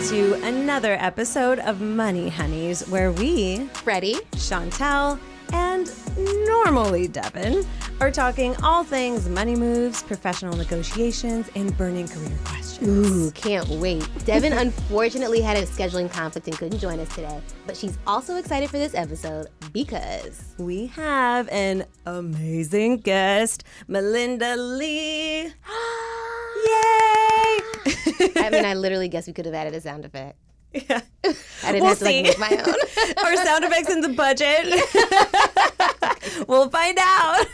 to another episode of Money Honeys, where we, Freddie, Chantel, and normally Devin, are talking all things money moves, professional negotiations, and burning career questions. Ooh, can't wait. Devin unfortunately had a scheduling conflict and couldn't join us today, but she's also excited for this episode because we have an amazing guest, Melinda Lee. Yay! I mean, I literally guess we could have added a sound effect. Yeah. I didn't have to make my own. Our sound effects in the budget. We'll find out.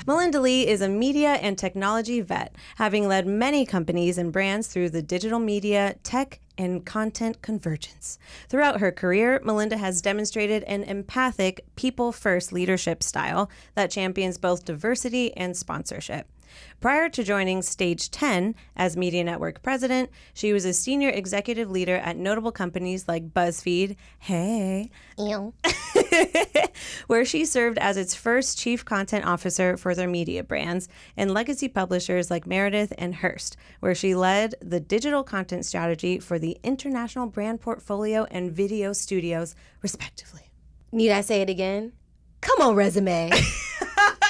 Melinda Lee is a media and technology vet, having led many companies and brands through the digital media, tech, and content convergence. Throughout her career, Melinda has demonstrated an empathic, people-first leadership style that champions both diversity and sponsorship. Prior to joining Stage 10 as Media Network president, she was a senior executive leader at notable companies like BuzzFeed, where she served as its first chief content officer for their media brands, and legacy publishers like Meredith and Hearst, where she led the digital content strategy for the international brand portfolio and video studios, respectively. Need I say it again? Come on, resume.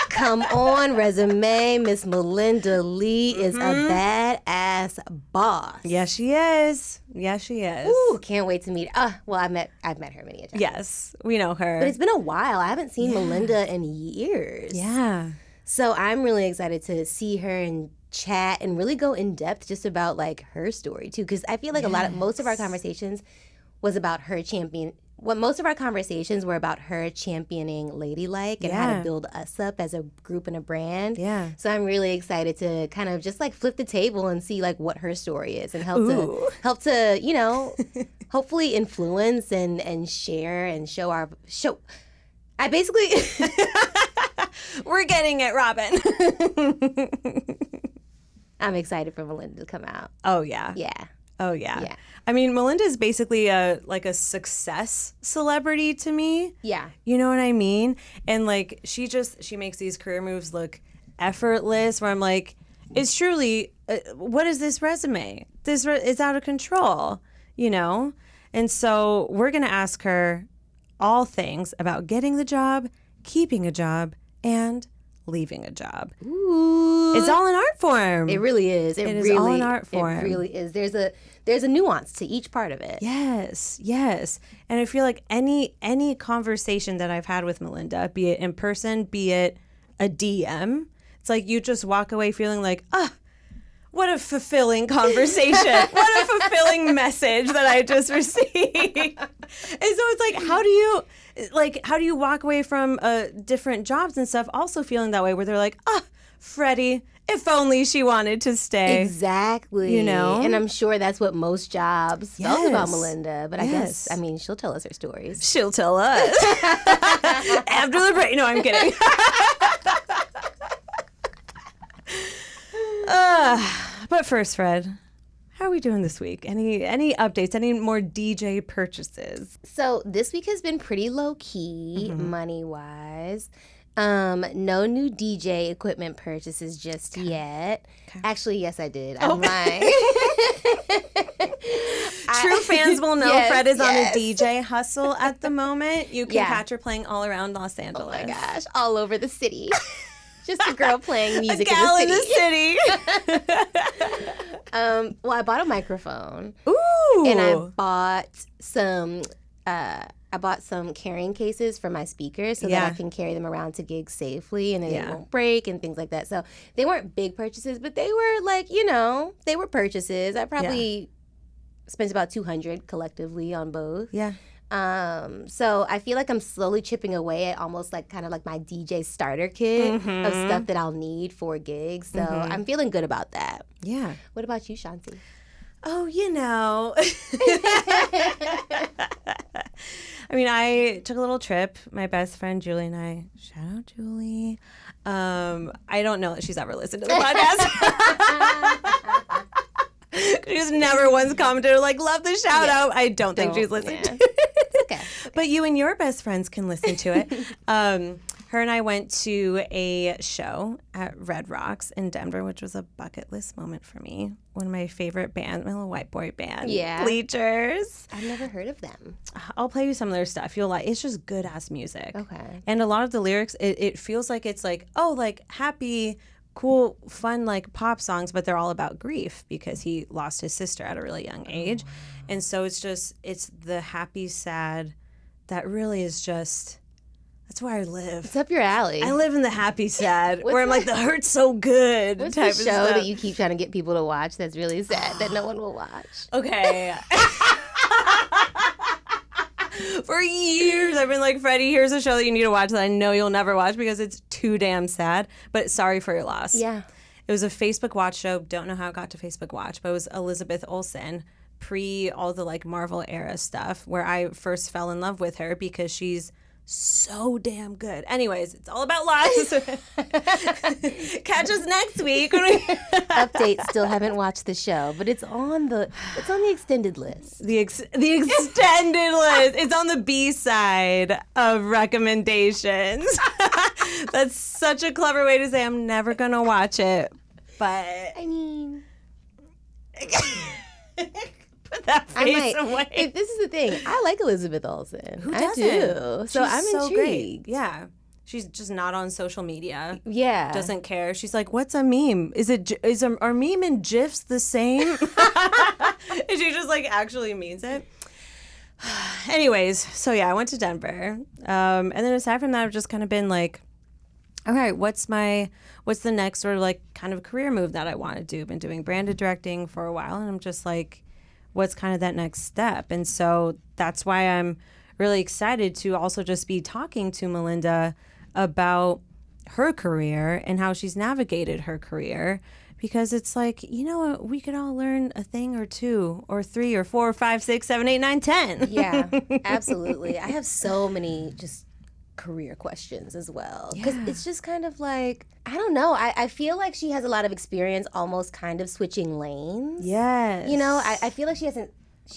Come on, resume. Miss Melinda Lee is a badass boss. Yes, she is. Yes, she is. Ooh, can't wait to meet her. Well, I've met her many a time. Yes, we know her. But it's been a while. I haven't seen Melinda in years. Yeah. So I'm really excited to see her and chat and really go in depth just about like her story too, because I feel like most of our conversations was about her most of our conversations were about her championing Ladylike and how to build us up as a group and a brand. Yeah. So I'm really excited to kind of just like flip the table and see like what her story is and help to, you know, hopefully influence and share and show. I basically we're getting it, Robin. I'm excited for Melinda to come out. Oh yeah. Yeah. Oh yeah. I mean, Melinda is basically a success celebrity to me. Yeah. You know what I mean? And like she makes these career moves look effortless, where I'm like, it's truly what is this resume? It's out of control, you know? And so we're going to ask her all things about getting the job, keeping a job, and leaving a job. Ooh. It's all in art form. It really is. It is all in art form. It really is. There's a nuance to each part of it. Yes. And I feel like any conversation that I've had with Melinda, be it in person, be it a DM, it's like you just walk away feeling like, what a fulfilling conversation. What a fulfilling message that I just received. And so it's like, how do you walk away from different jobs and stuff also feeling that way, where they're like, Freddie, if only she wanted to stay. Exactly. You know? And I'm sure that's what most jobs felt about Melinda. But I guess, she'll tell us her stories. She'll tell us. After the break. No, I'm kidding. But first, Fred, how are we doing this week? Any updates? Any more DJ purchases? So this week has been pretty low key, money-wise. No new DJ equipment purchases just yet. Okay. Actually, yes, I did. I'm lying. True fans will know Fred is on a DJ hustle at the moment. You can catch her playing all around Los Angeles. Oh my gosh, all over the city. Just a girl playing music in the city. Well, I bought a microphone. Ooh. And I bought some carrying cases for my speakers so that I can carry them around to gigs safely and they won't break and things like that. So they weren't big purchases, but they were like, they were purchases. I probably spent about $200 collectively on both. Yeah. So I feel like I'm slowly chipping away at almost like kind of like my DJ starter kit of stuff that I'll need for gigs. So I'm feeling good about that. Yeah. What about you, Shanti? Oh, I mean, I took a little trip. My best friend Julie and I, shout out Julie. I don't know that she's ever listened to the podcast. She's never once commented like, love the shout out. I don't think she's listened to it. Okay. But you and your best friends can listen to it. Her her and I went to a show at Red Rocks in Denver, which was a bucket list moment for me. One of my favorite bands, my little white boy band, Bleachers. I've never heard of them. I'll play you some of their stuff. You'll like. It's just good ass music. Okay. And a lot of the lyrics, it feels like it's like, oh, like happy, cool, fun, like pop songs, but they're all about grief because he lost his sister at a really young age. Oh, wow. And so it's the happy, sad that really is just, that's where I live. It's up your alley. I live in the happy, sad, where I'm like, the hurt's so good. What's type the of show stuff. that you keep trying to get people to watch that's really sad that no one will watch? Okay. For years, I've been like, Freddie, here's a show that you need to watch that I know you'll never watch because it's too damn sad. But sorry for your loss. Yeah. It was a Facebook Watch show. Don't know how it got to Facebook Watch, but it was Elizabeth Olsen, pre all the like Marvel era stuff, where I first fell in love with her because she's so damn good. Anyways, it's all about loss. Catch us next week. Update, still haven't watched the show, but it's on the extended list. The extended list. It's on the B side of recommendations. That's such a clever way to say I'm never gonna watch it. But I mean, put that face away. If this is the thing, I like Elizabeth Olsen. Who doesn't? I do. So I'm so intrigued. Great. Yeah. She's just not on social media. Yeah. Doesn't care. She's like, what's a meme? Are meme and GIFs the same? And she just like actually means it. Anyways, so yeah, I went to Denver. And then aside from that, I've just kind of been like, all right, what's the next sort of like kind of career move that I want to do? Been doing branded directing for a while, and I'm just like, what's kind of that next step? And so that's why I'm really excited to also just be talking to Melinda about her career and how she's navigated her career, because it's like, you know, we could all learn a thing or two or three or four or 5, 6, 7, 8, 9, 10. Yeah, absolutely. I have so many just career questions as well, because it's just kind of like, I don't know, I feel like she has a lot of experience almost kind of switching lanes. Yes. You know, I feel like she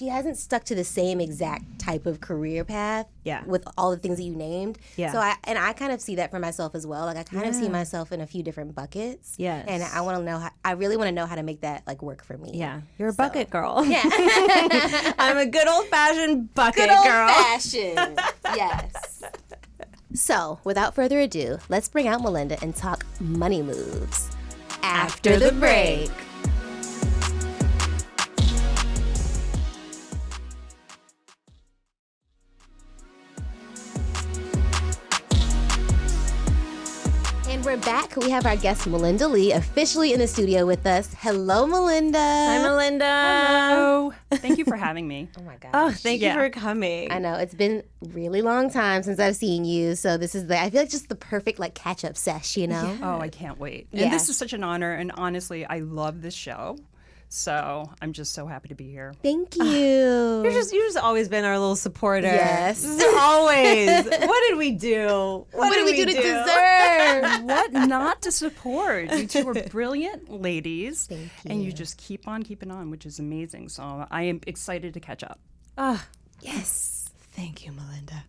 hasn't stuck to the same exact type of career path with all the things that you named. Yeah. So I kind of see that for myself as well. Like I kind of see myself in a few different buckets. Yes. And I really want to know how to make that like work for me. Yeah. You're a bucket girl. Yeah. I'm a good old-fashioned bucket Good old girl. fashioned. Yes. So, without further ado, let's bring out Melinda and talk money moves after the break. And we're back. We have our guest Melinda Lee officially in the studio with us. Hello, Melinda. Hi, Melinda. Hello. Thank you for having me. Oh my gosh. Oh, thank you for coming. I know it's been a really long time since I've seen you, so this is I feel like just the perfect like catch-up sesh, you know? Oh, I can't wait. Yeah. And this is such an honor, and honestly, I love this show. So I'm just so happy to be here. Thank you. You've just always been our little supporter. Yes. Always. What did we do? What did we do to deserve? What not to support? You two are brilliant ladies. Thank you. And you just keep on keeping on, which is amazing. So I am excited to catch up. Yes. Thank you, Melinda.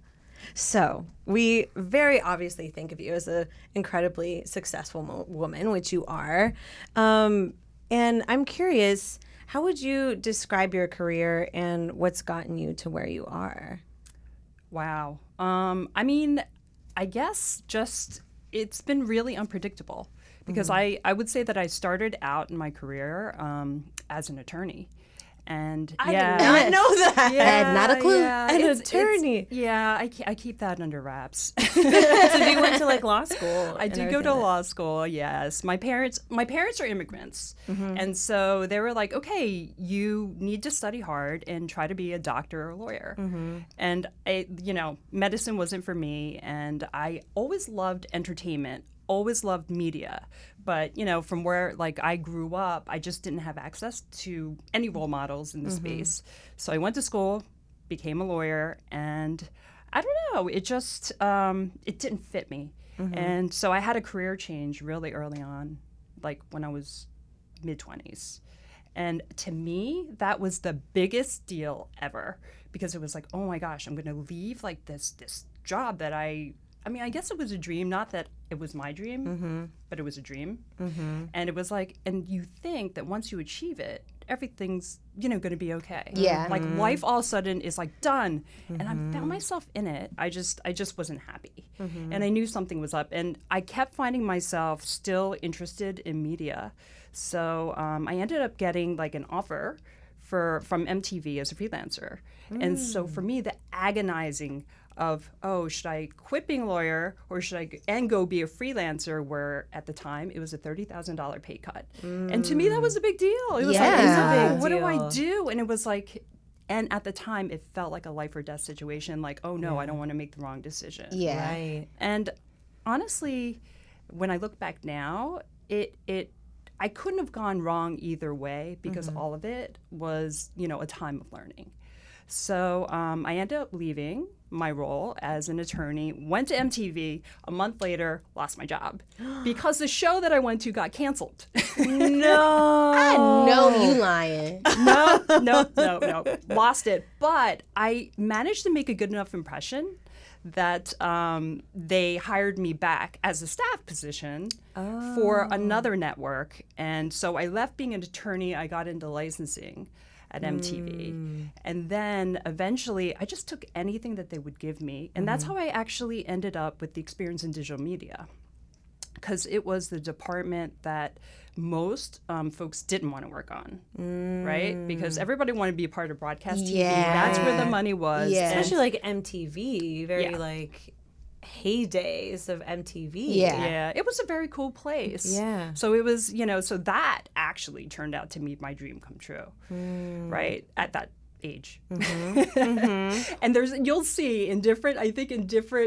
So we very obviously think of you as an incredibly successful woman, which you are. And I'm curious, how would you describe your career and what's gotten you to where you are? Wow. I mean, I guess just it's been really unpredictable because I would say that I started out in my career as an attorney. And I did not know that. I had not a clue. An attorney. I keep that under wraps. So you went to like law school. I did go to law school. Yes, my parents are immigrants, and so they were like, okay, you need to study hard and try to be a doctor or a lawyer. And medicine wasn't for me, and I always loved entertainment. Always loved media, but from where like I grew up, I just didn't have access to any role models in the space. So I went to school, became a lawyer, and I don't know, it just it didn't fit me. And so I had a career change really early on, like when I was mid-20s. And to me, that was the biggest deal ever, because it was like, oh my gosh, I'm going to leave like this job that I I mean, I guess it was a dream, not that it was my dream, but it was a dream. And it was like, and you think that once you achieve it, everything's, going to be okay. Yeah. Like life all of a sudden is like done. And I found myself in it. I just wasn't happy. And I knew something was up. And I kept finding myself still interested in media. So I ended up getting like an offer from MTV as a freelancer. And so for me, the agonizing of, should I quit being a lawyer or should I and go be a freelancer, where at the time it was a $30,000 pay cut. And to me, that was a big deal. It was Yeah. like, what do I do? And it was like, and at the time it felt like a life or death situation. Like, oh no, I don't want to make the wrong decision. Yeah. Right. And honestly, when I look back now, I couldn't have gone wrong either way, because all of it was, a time of learning. So I ended up leaving my role as an attorney, went to MTV. A month later, lost my job because the show that I went to got canceled. No. I know you lying. No. Lost it. But I managed to make a good enough impression that they hired me back as a staff position for another network. And so I left being an attorney. I got into licensing at MTV. And then eventually I just took anything that they would give me. And that's how I actually ended up with the experience in digital media, because it was the department that most folks didn't want to work on, right? Because everybody wanted to be a part of broadcast TV. Yeah. That's where the money was. Yeah. And Especially like MTV, very Yeah. like heydays of MTV. Yeah. yeah, it was a very cool place. Yeah. So it was, so that actually turned out to be my dream come true, right? At that age. And you'll see in different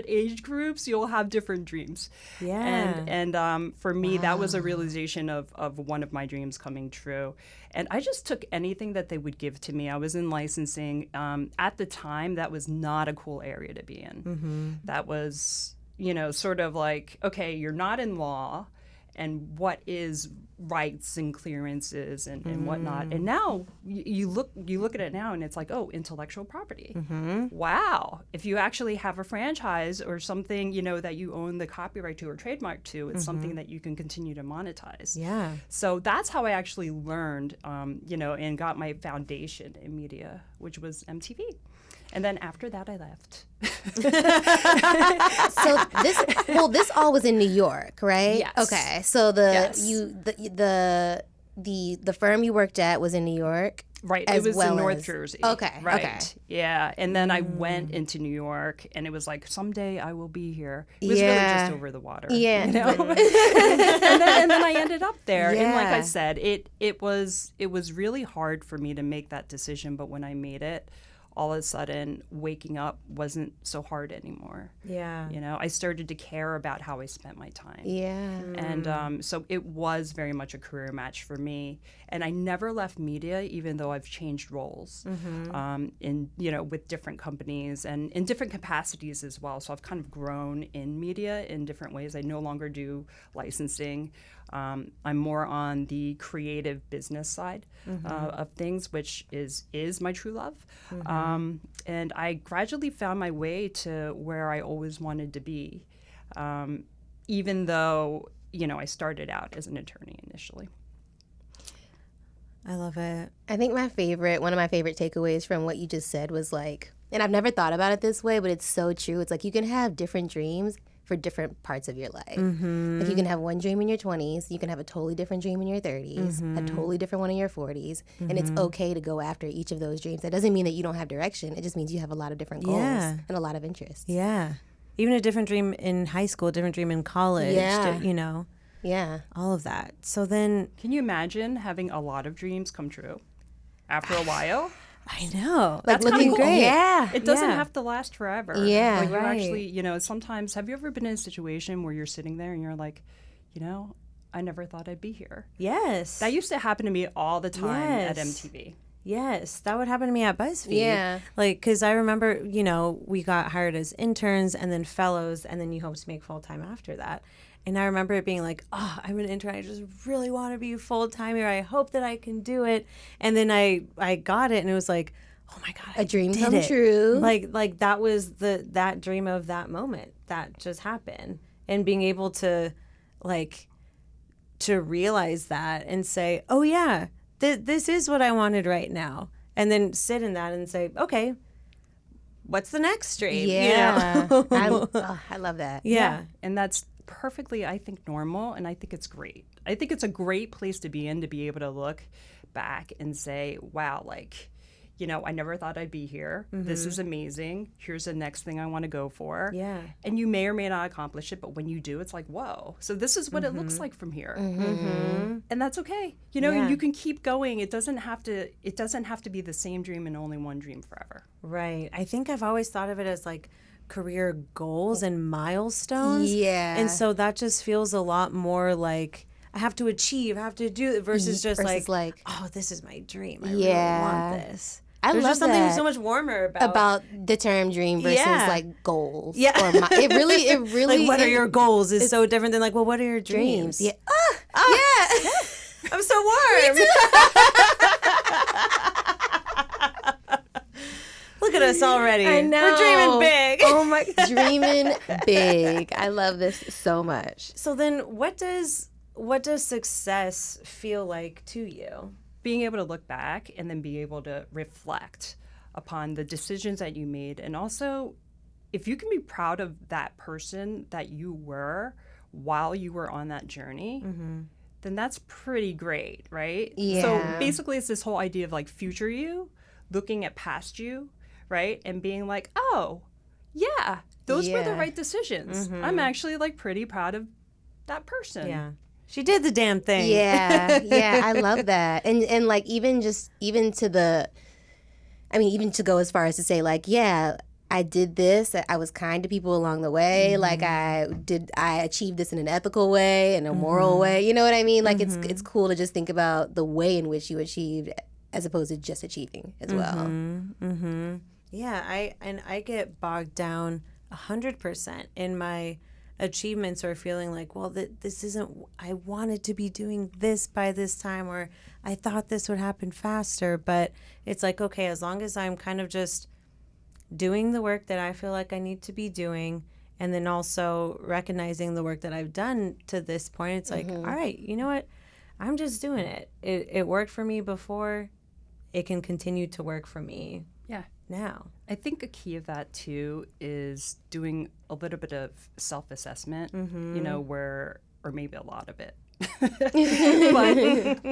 age groups, you'll have different dreams. Yeah. And for me, that was a realization of one of my dreams coming true. And I just took anything that they would give to me. I was in licensing. At the time, that was not a cool area to be in. That was, sort of like, okay, you're not in law, and what is rights and clearances and whatnot. And now you look at it now and it's like, oh, intellectual property. Wow. If you actually have a franchise or something, that you own the copyright to or trademark to, it's something that you can continue to monetize. Yeah. So that's how I actually learned, and got my foundation in media, which was MTV. And then after that, I left. So this all was in New York, right? Yes. Okay. So the firm you worked at was in New York. Right. As It was well in North as- Jersey. Okay, Right. okay. Yeah. And then I went into New York, and it was like, someday I will be here. It was really Yeah. just over the water. Yeah. and then I ended up there. And like I Yeah. said, it was really hard for me to make that decision. But when I made it, all of a sudden, waking up wasn't so hard anymore. Yeah. I started to care about how I spent my time. Yeah. And so it was very much a career match for me. And I never left media, even though I've changed roles with different companies and in different capacities as well. So I've kind of grown in media in different ways. I no longer do licensing. I'm more on the creative business side of things, which is my true love. And I gradually found my way to where I always wanted to be, even though, I started out as an attorney initially. I love it. I think one of my favorite takeaways from what you just said was like, and I've never thought about it this way, but it's so true. It's like you can have different dreams for different parts of your life. Like you can have one dream in your 20s, you can have a totally different dream in your 30s, a totally different one in your 40s, and it's okay to go after each of those dreams. That doesn't mean that you don't have direction. It just means you have a lot of different goals Yeah. and a lot of interests. Yeah. Even a different dream in high school, a different dream in college, Yeah. Yeah. all of that. So then, Can you imagine having a lot of dreams come true after a while? I know. That's looking kinda cool. great. Yeah. It doesn't yeah. have to last forever. Yeah. But you Right. actually, sometimes, have you ever been in a situation where you're sitting there and you're like, I never thought I'd be here? Yes. That used to happen to me all the time at Yes. MTV. Yes, that would happen to me at BuzzFeed. Yeah. Like, because I remember, we got hired as interns and then fellows, and then you hope to make full time after that. And I remember it being like, oh, I'm an intern. I just really want to be full time here. I hope that I can do it. And then I got it, and it was like, oh my God, A dream I did come it. true. Like that was that dream of that moment that just happened. And being able to like to realize that and say, oh yeah, this is what I wanted right now. And then sit in that and say, okay, what's the next dream? Yeah. You know? I love that. Yeah. And that's perfectly, I think, normal, and I think it's great. I think it's a great place to be in, to be able to look back and say, wow, like, you know, I never thought I'd be here. This is amazing. Here's the next thing I want to go for. Yeah. And you may or may not accomplish it, but when you do, it's like, whoa. So this is what it looks like from here. And that's okay. You know, Yeah. you can keep going. It doesn't have to be the same dream and only one dream forever. Right. I think I've always thought of it as like career goals and milestones. Yeah. And so that just feels a lot more like I have to achieve, I have to do it versus just Versus like, oh, this is my dream. I Yeah. really want this. I There's love just something that. so much warmer about the term dream versus Yeah. like goals. Yeah. Or it really like what are your goals is so different than like, well, what are your dreams? dreams? Yeah. Yeah. I'm so warm. Look at us already. I know. We're dreaming big. Oh my, dreaming big. I love this so much. So then what does success feel like to you? Being able to look back and then be able to reflect upon the decisions that you made. And also, if you can be proud of that person that you were while you were on that journey, then that's pretty great, right? Yeah. So basically, it's this whole idea of like future you, looking at past you, right? And being like, oh, yeah, those were the Yeah. right decisions. I'm actually like pretty proud of that person. Yeah. She did the damn thing. Yeah, yeah, I love that. And like even to go as far as to say like, yeah, I did this. I was kind to people along the way. Like I achieved this in an ethical way, in a moral way. You know what I mean? Like it's cool to just think about the way in which you achieved as opposed to just achieving as well. Yeah, I get bogged down 100% in my achievements or feeling like, well, this isn't, I wanted to be doing this by this time, or I thought this would happen faster. But it's like, okay, as long as I'm kind of just doing the work that I feel like I need to be doing, and then also recognizing the work that I've done to this point, it's like, all right, you know what? I'm just doing it. It worked for me before. It can continue to work for me Yeah. now. I think a key of that too is doing a little bit of self-assessment, you know, or maybe a lot of it.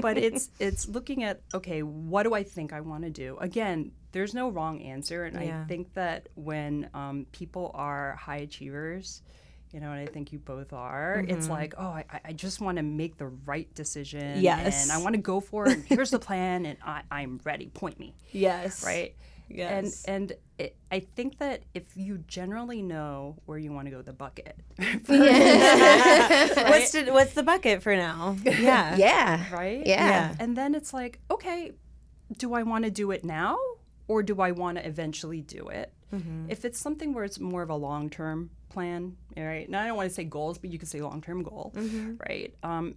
but it's looking at, okay, what do I think I want to do? Again, there's no wrong answer, and Yeah. I think that when people are high achievers, you know, and I think you both are, it's like, oh, I just want to make the right decision. Yes. And I want to go for it. And here's the plan, and I'm ready. Point me. Yes. Right? Yes. And I think that if you generally know where you want to go, the bucket. What's the bucket for now? Yeah. Yeah. Right? Yeah. And then it's like, okay, do I want to do it now, or do I want to eventually do it? If it's something where it's more of a long-term plan, right? Now I don't want to say goals, but you could say long-term goal, right?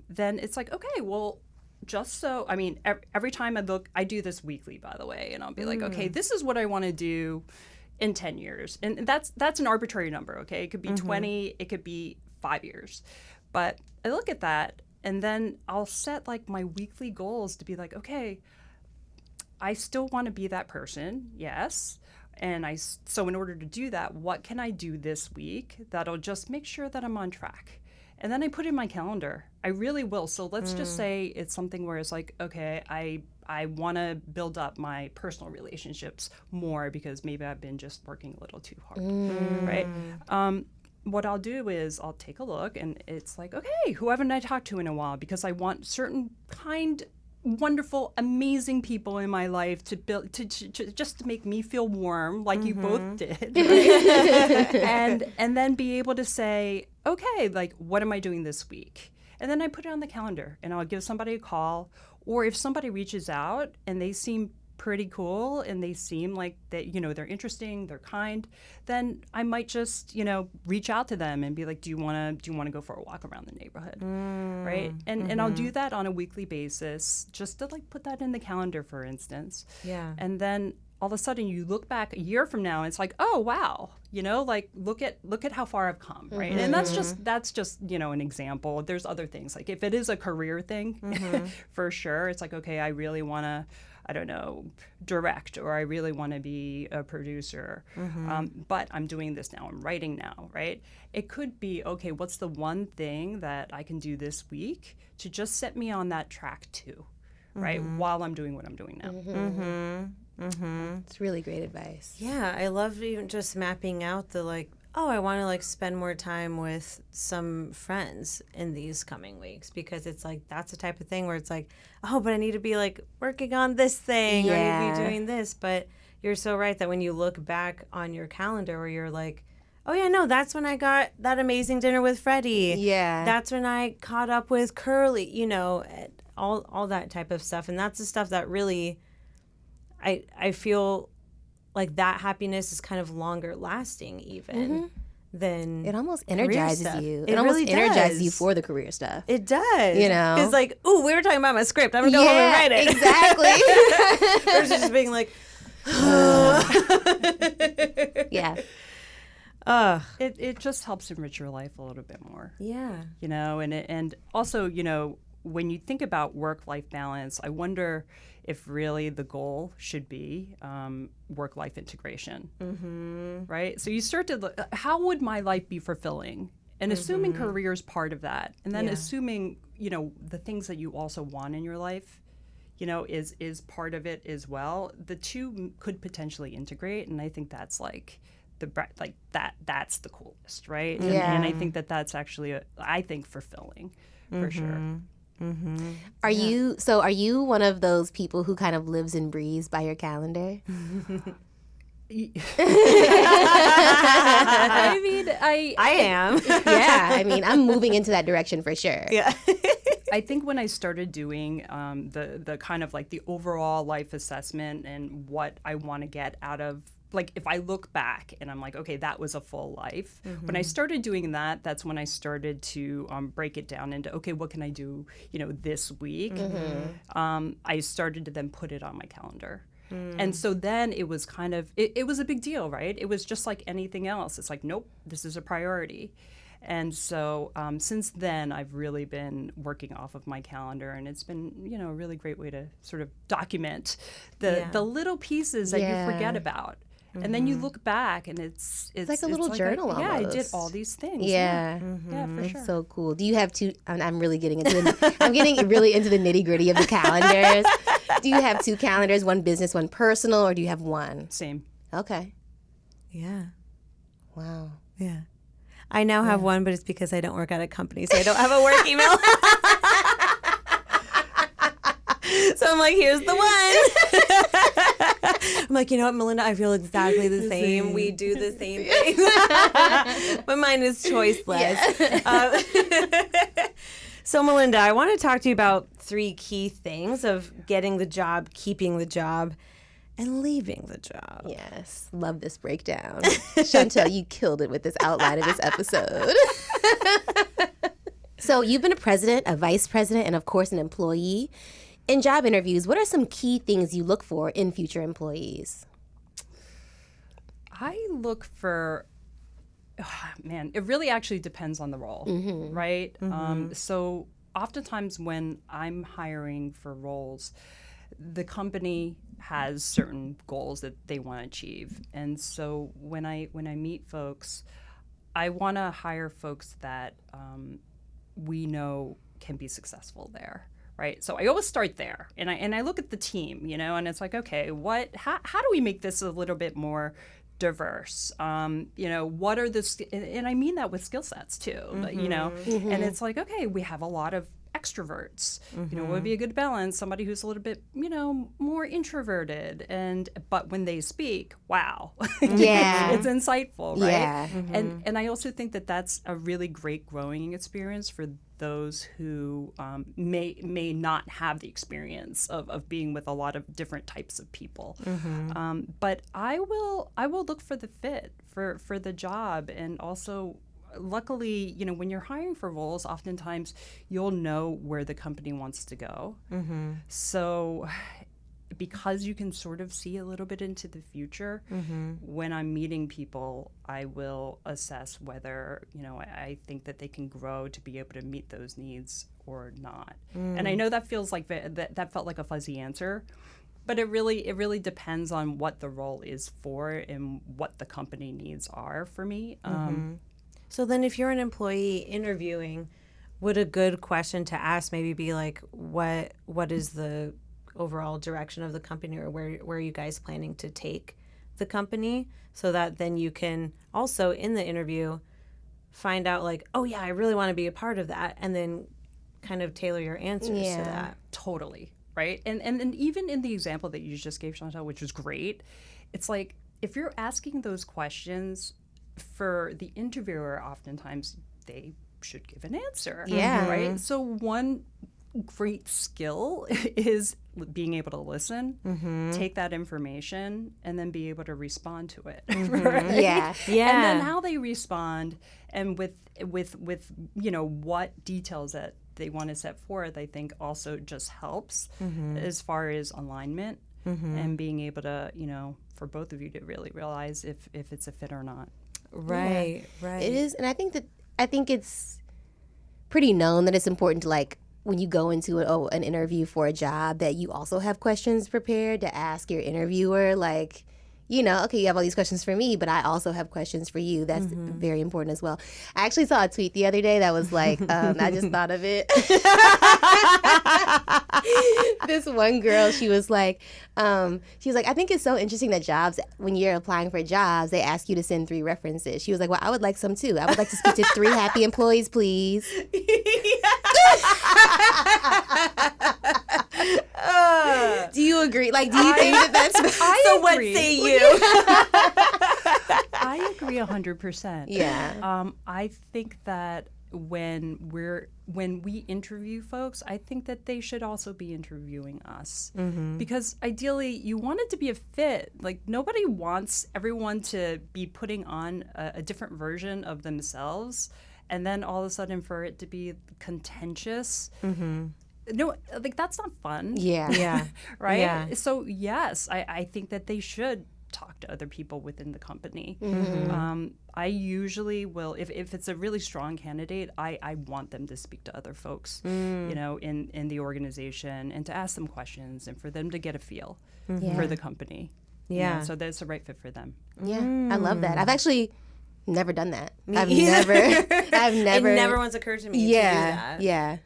Then it's like, okay, well, just so, I mean, every time I do this weekly, by the way, and I'll be like, okay, this is what I want to do in 10 years. And that's an arbitrary number, okay? It could be 20, it could be 5 years. But I look at that, and then I'll set like my weekly goals to be like, okay, I still want to be that person, yes. And so in order to do that, what can I do this week that'll just make sure that I'm on track? And then I put in my calendar. I really will. So let's just say it's something where it's like, okay, I want to build up my personal relationships more because maybe I've been just working a little too hard, right? What I'll do is I'll take a look, and it's like, okay, who haven't I talked to in a while? Because I want certain wonderful, amazing people in my life to build to just to make me feel warm, like you both did, right? and then be able to say, okay, like, what am I doing this week? And then I put it on the calendar, and I'll give somebody a call, or if somebody reaches out and they seem pretty cool and they seem like that, you know, they're interesting, they're kind, then I might just, you know, reach out to them and be like, do you want to go for a walk around the neighborhood, right? And I'll do that on a weekly basis, just to like put that in the calendar, for instance. Yeah. And then all of a sudden you look back a year from now and it's like, oh wow, like look at how far I've come, right? And that's just an example. There's other things, like if it is a career thing, for sure, it's like, okay, I really want to, I don't know, direct, or I really want to be a producer, but I'm doing this now, I'm writing now, right? It could be, okay, what's the one thing that I can do this week to just set me on that track too, right? While I'm doing what I'm doing now. It's really great advice. Yeah, I love even just mapping out the like, oh, I want to like spend more time with some friends in these coming weeks, because it's like that's the type of thing where it's like, oh, but I need to be like working on this thing, or I need to be doing this. But you're so right that when you look back on your calendar where you're like, oh yeah, no, that's when I got that amazing dinner with Freddie. Yeah. That's when I caught up with Curly, all that type of stuff. And that's the stuff that really I feel like that happiness is kind of longer lasting even than It almost career energizes stuff. you. It almost really energizes you does. for the career stuff. It does. know? It's like, ooh, we were talking about my script. I'm going to go home and write it. Exactly. Versus just being like, Yeah. It just helps enrich your life a little bit more. yeah. And also, when you think about work-life balance, I wonder if really the goal should be work-life integration, right? So you start to look, how would my life be fulfilling? And assuming career is part of that, and then assuming, the things that you also want in your life, is part of it as well. The two could potentially integrate, and I think that's like that's the coolest, right? Yeah. And I think that's actually fulfilling for sure. Are you one of those people who kind of lives and breathes by your calendar? I mean, I am. Yeah, I mean, I'm moving into that direction for sure. Yeah. I think when I started doing the kind of like the overall life assessment and what I want to get out of, like if I look back and I'm like, okay, that was a full life. When I started doing that, that's when I started to break it down into, okay, what can I do, this week? I started to then put it on my calendar. And so then it was kind of, it was a big deal, right? It was just like anything else. It's like, nope, this is a priority. And so since then, I've really been working off of my calendar, and it's been, a really great way to sort of document the little pieces that you forget about. And then you look back, and it's like a little journal almost. Yeah, I did all these things. Yeah. Yeah, for sure. That's so cool. Do you have two? I'm really getting into I'm getting really into the nitty gritty of the calendars. Do you have two calendars, one business, one personal, or do you have one? Same. Okay. Yeah. Wow. Yeah. I now have one, but it's because I don't work at a company, so I don't have a work email. So I'm like, here's the one. I'm like, you know what, Melinda, I feel exactly the same. We do the same thing. But mine is choiceless. Yeah. So Melinda, I want to talk to you about 3 key things of getting the job, keeping the job, and leaving the job. Yes. Love this breakdown. Chantel, you killed it with this outline of this episode. So you've been a president, a vice president, and of course an employee. In job interviews, what are some key things you look for in future employees? I look for, it really actually depends on the role, right? So oftentimes when I'm hiring for roles, the company has certain goals that they want to achieve. And so when I meet folks, I want to hire folks that we know can be successful there. Right, so I always start there, and I look at the team, and it's like, okay, how do we make this a little bit more diverse? What are the, and I mean that with skill sets too, and it's like, okay, we have a lot of extroverts. What would be a good balance? Somebody who's a little bit, more introverted, but when they speak, wow, Yeah, it's insightful, right? Yeah, and I also think that that's a really great growing experience for those who may not have the experience of being with a lot of different types of people. But I will look for the fit for the job, and also luckily, when you're hiring for roles, oftentimes you'll know where the company wants to go. So because you can sort of see a little bit into the future, when I'm meeting people, I will assess whether, I think that they can grow to be able to meet those needs or not. And I know that feels like that felt like a fuzzy answer, but it really depends on what the role is for and what the company needs are for me. So then if you're an employee interviewing, would a good question to ask maybe be like, what is the overall direction of the company, or where are you guys planning to take the company, so that then you can also in the interview find out like, oh yeah, I really want to be a part of that, and then kind of tailor your answers to that. Totally, right? And even in the example that you just gave, Chantel, which was great, it's like if you're asking those questions for the interviewer, oftentimes they should give an answer. Yeah. Right? So one great skill is being able to listen, take that information, and then be able to respond to it. Right? Yeah. Yeah. And then how they respond, and with what details that they want to set forth, I think also just helps as far as alignment and being able to, for both of you to really realize if it's a fit or not. Right. It is, and I think it's pretty known that it's important to, like, when you go into an interview for a job, that you also have questions prepared to ask your interviewer, like, okay, you have all these questions for me, but I also have questions for you. That's very important as well. I actually saw a tweet the other day that was like, I just thought of it. This one girl, she was like, I think it's so interesting that jobs, when you're applying for jobs, they ask you to send 3 references. She was like, well, I would like some too. I would like to speak to 3 happy employees, please. Do you agree? Like, do you think that's... So what say you? I agree 100%. Yeah. I think that when we interview folks, I think that they should also be interviewing us, because ideally you want it to be a fit. Like, nobody wants everyone to be putting on a different version of themselves, and then all of a sudden for it to be contentious. No, like, that's not fun. Yeah. Right? Yeah. So yes, I think that they should talk to other people within the company. I usually will, if it's a really strong candidate, I want them to speak to other folks, in the organization, and to ask them questions and for them to get a feel for the company. Yeah. So that's the right fit for them. Yeah, I love that. I've actually never done that. I've either. never. It never once occurred to me to do that. Yeah.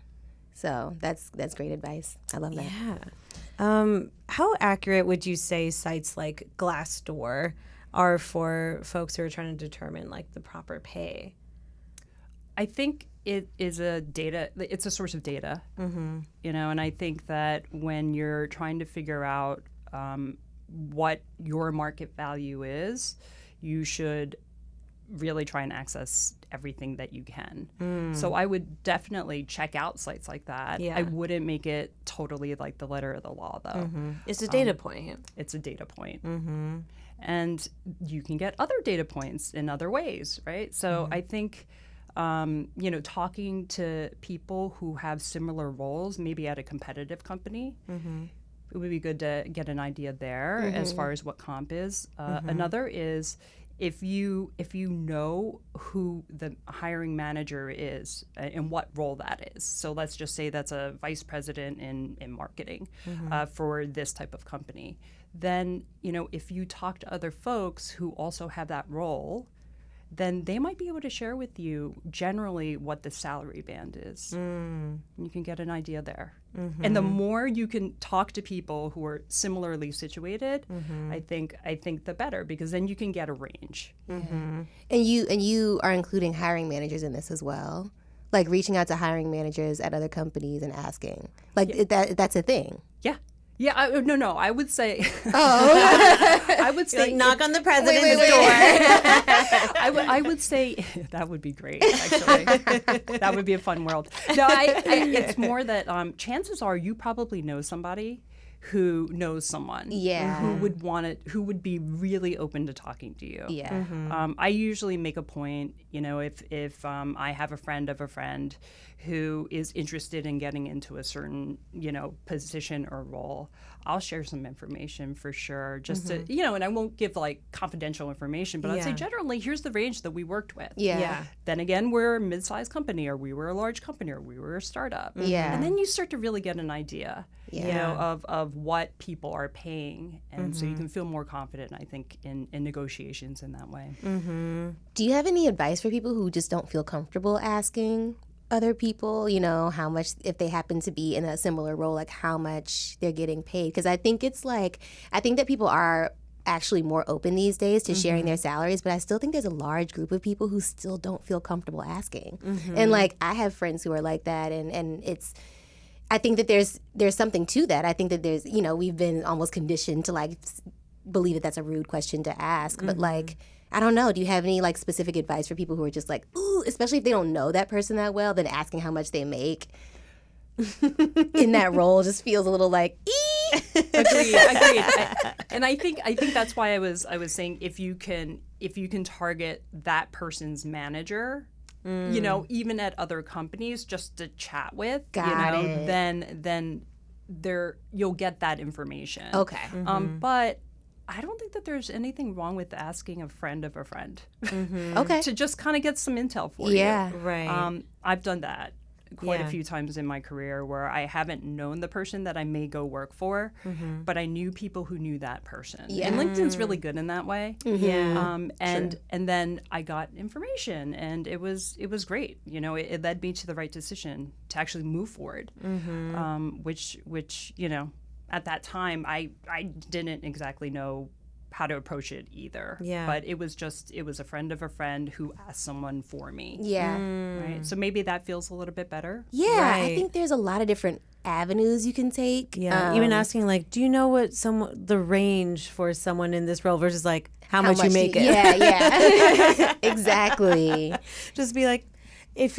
So that's great advice. I love that. Yeah. How accurate would you say sites like Glassdoor are for folks who are trying to determine like the proper pay? I think it is it's a source of data, and I think that when you're trying to figure out what your market value is, you should really try and access everything that you can. So I would definitely check out sites like that. Yeah. I wouldn't make it totally like the letter of the law, though. It's a data point. It's a data point. And you can get other data points in other ways, right? So I think, talking to people who have similar roles, maybe at a competitive company, it would be good to get an idea there as far as what comp is. Another is if you know who the hiring manager is and what role that is. So let's just say that's a vice president in marketing for this type of company. Then, if you talk to other folks who also have that role, then they might be able to share with you generally what the salary band is. You can get an idea there. And the more you can talk to people who are similarly situated, I think the better, because then you can get a range. And you are including hiring managers in this as well, like reaching out to hiring managers at other companies and asking, like that's a thing. Yeah, I would say. I would say knock on the president's wait. door. I would say that would be great. Actually, that would be a fun world. No, it's more that chances are you probably know somebody who knows someone who would be really open to talking to you. Yeah. I usually make a point, if I have a friend of a friend who is interested in getting into a certain, position or role, I'll share some information for sure, just to, and I won't give like confidential information, but I'd say generally, here's the range that we worked with. Yeah. Then again, we're a mid-sized company, or we were a large company, or we were a startup. Yeah. And then you start to really get an idea, of what people are paying. And so you can feel more confident, I think, in negotiations in that way. Do you have any advice for people who just don't feel comfortable asking other people, how much, if they happen to be in a similar role, like how much they're getting paid? Because I think that people are actually more open these days to sharing their salaries, but I still think there's a large group of people who still don't feel comfortable asking. And like, I have friends who are like that, and it's, I think that there's something to that. I think that there's, we've been almost conditioned to like believe that that's a rude question to ask, but like, I don't know. Do you have any like specific advice for people who are just like, ooh, especially if they don't know that person that well, then asking how much they make in that role just feels a little like, Agreed. And I think that's why I was saying if you can target that person's manager, even at other companies, just to chat with, then you'll get that information. Okay. But I don't think that there's anything wrong with asking a friend of a friend Okay. to just kind of get some intel for you. Yeah. Right. I've done that quite a few times in my career where I haven't known the person that I may go work for, but I knew people who knew that person. Yeah. And LinkedIn's really good in that way. Yeah. And then I got information, and it was great. It led me to the right decision to actually move forward, which at that time I didn't exactly know how to approach it either. Yeah. But it was a friend of a friend who asked someone for me. Yeah. Right. So maybe that feels a little bit better. Yeah. I Right. think there's a lot of different avenues you can take. Yeah. Even asking like, do you know what the range for someone in this role versus like how much you make it? Yeah. Exactly. Just be like, if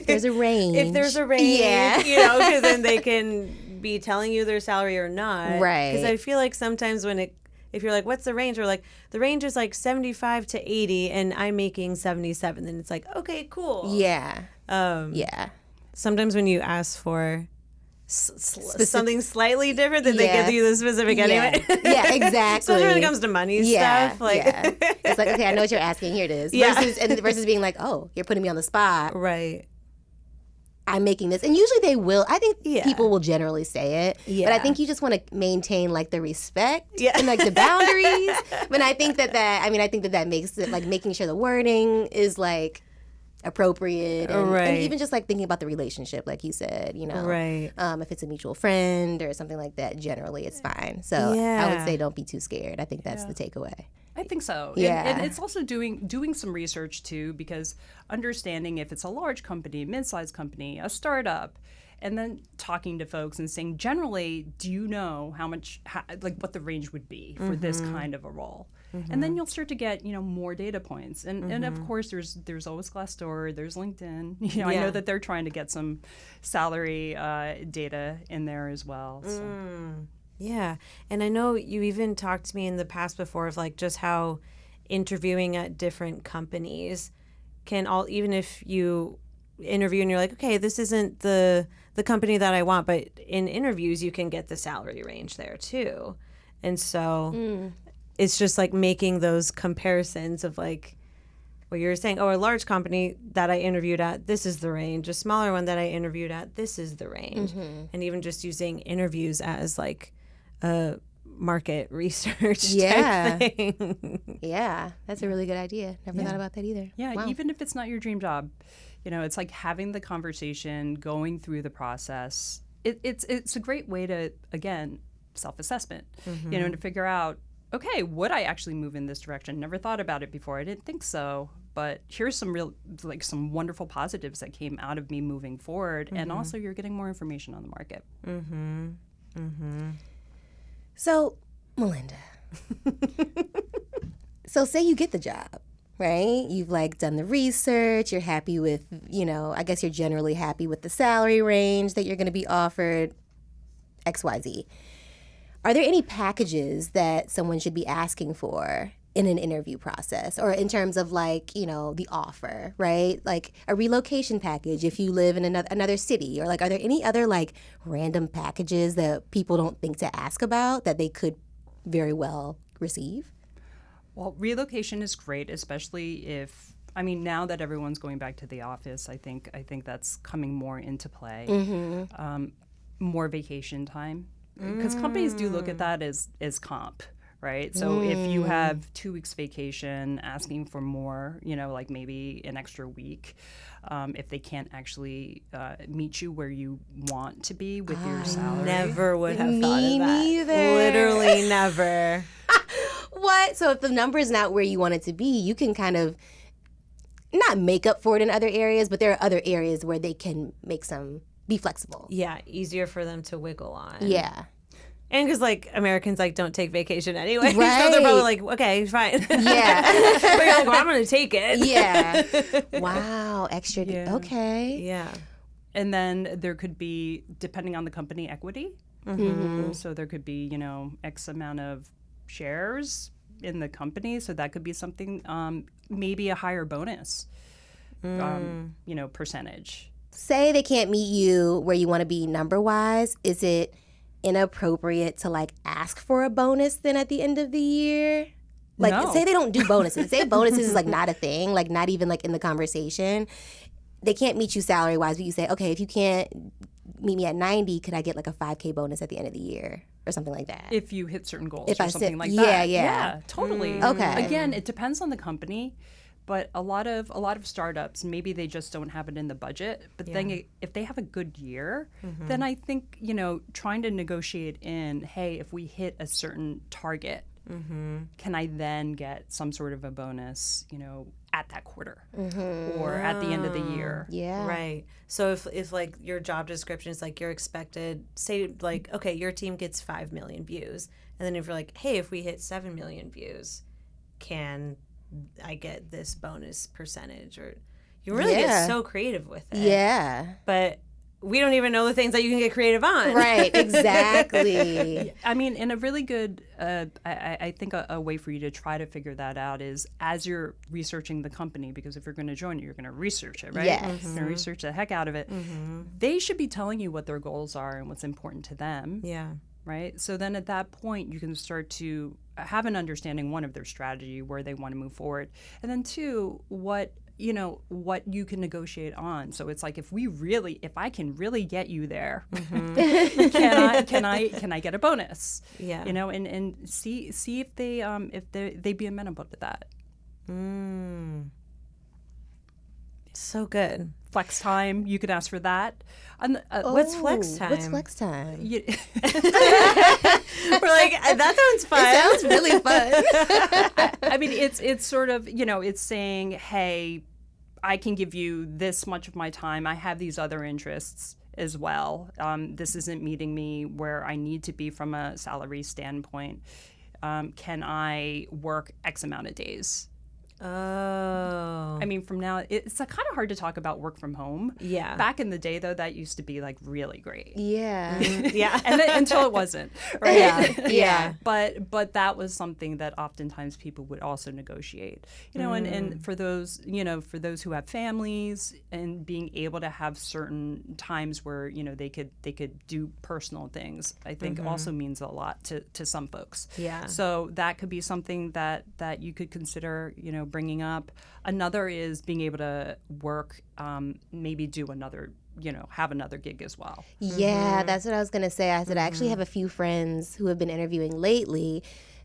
There's a range. if there's a range, Yeah. because then they can be telling you their salary or not. Right. Because I feel like sometimes if you're like, what's the range? Or like, the range is like 75 to 80 and I'm making 77. Then it's like, okay, cool. Yeah. Yeah. Sometimes when you ask for something slightly different, then they Yeah. give you the specific anyway. Yeah, exactly. Especially when it comes to money stuff. Like, It's like, okay, I know what you're asking. Here it is. Yeah. Versus being like, oh, you're putting me on the spot. Right. I'm making this. And usually they will. I think Yeah. people will generally say it. Yeah. But I think you just want to maintain like the respect Yeah. and like the boundaries. But I think that makes it like making sure the wording is like appropriate. And Right. even just like thinking about the relationship, like you said, Right. if it's a mutual friend or something like that, generally it's fine. So I Yeah. would say don't be too scared. I think that's the takeaway. I think so. Yeah. And it's also doing some research too, because understanding if it's a large company, mid-sized company, a startup, and then talking to folks and saying, generally, do you know what the range would be for this kind of a role? And then you'll start to get, more data points. And of course, there's always Glassdoor, there's LinkedIn. I know that they're trying to get some salary data in there as well. So. Yeah. And I know you even talked to me in the past before of like just how interviewing at different companies can even if you interview and you're like, okay, this isn't the company that I want, but in interviews you can get the salary range there too. And so it's just like making those comparisons of like what you're saying, a large company that I interviewed at, this is the range. A smaller one that I interviewed at, this is the range. And even just using interviews as like a market research type thing. Yeah, that's a really good idea. Never thought about that either. Yeah, Wow. even if it's not your dream job, it's like having the conversation, going through the process. It's a great way to, again, self-assessment, to figure out, okay, would I actually move in this direction? Never thought about it before. I didn't think so. But here's some wonderful positives that came out of me moving forward. And also you're getting more information on the market. So, Melinda, so say you get the job, right? You've like done the research, you're happy with, I guess you're generally happy with the salary range that you're going to be offered, XYZ. are there any packages that someone should be asking for in an interview process, or in terms of like, you know, the offer, right? Like a relocation package if you live in another city, or like, are there any other like random packages that people don't think to ask about that they could very well receive? Well, relocation is great, especially if, I mean, now that everyone's going back to the office, I think that's coming more into play. More vacation time, because companies do look at that as comp, right? So if you have 2 weeks vacation, asking for more, you know, like maybe an extra week, if they can't actually meet you where you want to be with your salary. Never would have thought of Me that. neither. Literally never. What? So if the number is not where you want it to be, you can kind of not make up for it in other areas, but there are other areas where they can be flexible. Yeah, easier for them to wiggle on. Yeah. And because, like, Americans, like, don't take vacation anyway. So Right. they're probably like, okay, fine. Yeah. But you're like, well, I'm going to take it. Yeah. Wow. Extra. Yeah. Okay. Yeah. And then there could be, depending on the company, equity. So there could be, you know, X amount of shares in the company. So that could be something, maybe a higher bonus, you know, percentage. Say they can't meet you where you want to be number-wise. Is it inappropriate to like ask for a bonus then at the end of the year? Like, No. say they don't do bonuses. Say bonuses is like not a thing, like not even like in the conversation. They can't meet you salary-wise, but you say, okay, if you can't meet me at 90, could I get like a 5K bonus at the end of the year or something like that? If you hit certain goals If or I something said- like yeah, that. yeah. Totally. Okay. Again, it depends on the company, but a lot of startups, maybe they just don't have it in the budget. But then if they have a good year, then I think, you know, trying to negotiate in, hey, if we hit a certain target, can I then get some sort of a bonus, you know, at that quarter or at the end of the year? Yeah. Right. So if like your job description is like you're expected, say like, okay, your team gets 5 million views. And then if you're like, hey, if we hit 7 million views, can I get this bonus percentage? Or you really Yeah. get so creative with it. Yeah. But we don't even know the things that you can get creative on. Right. Exactly. I mean, and a really good, I think a way for you to try to figure that out is as you're researching the company, because if you're going to join it, you're going to research it, right? Yes. You're going to research the heck out of it. They should be telling you what their goals are and what's important to them. Yeah. Right? So then at that point, you can start to have an understanding, one, of their strategy, where they want to move forward, and then two, what you can negotiate on. So it's like, if I can really get you there, can I get a bonus? Yeah. You know, and see if they be amenable to that. So good. Flex time, you could ask for that. And, What's flex time? What's flex time? you- We're like, that sounds fun. It sounds really fun. I mean, it's sort of, you know, it's saying, hey, I can give you this much of my time. I have these other interests as well. This isn't meeting me where I need to be from a salary standpoint. Can I work X amount of days? Oh. I mean, from now, it's kind of hard to talk about work from home. Yeah. Back in the day, though, that used to be like really great. Yeah. Yeah. And then, until it wasn't, right? Yeah. But that was something that oftentimes people would also negotiate, you know, and for those, you know, for those who have families and being able to have certain times where, you know, they could do personal things, I think also means a lot to some folks. Yeah. So that could be something that you could consider, you know, bringing up. Another is being able to work, maybe do another, you know, have another gig as well. Yeah, that's what I was going to say. I said, I actually have a few friends who have been interviewing lately.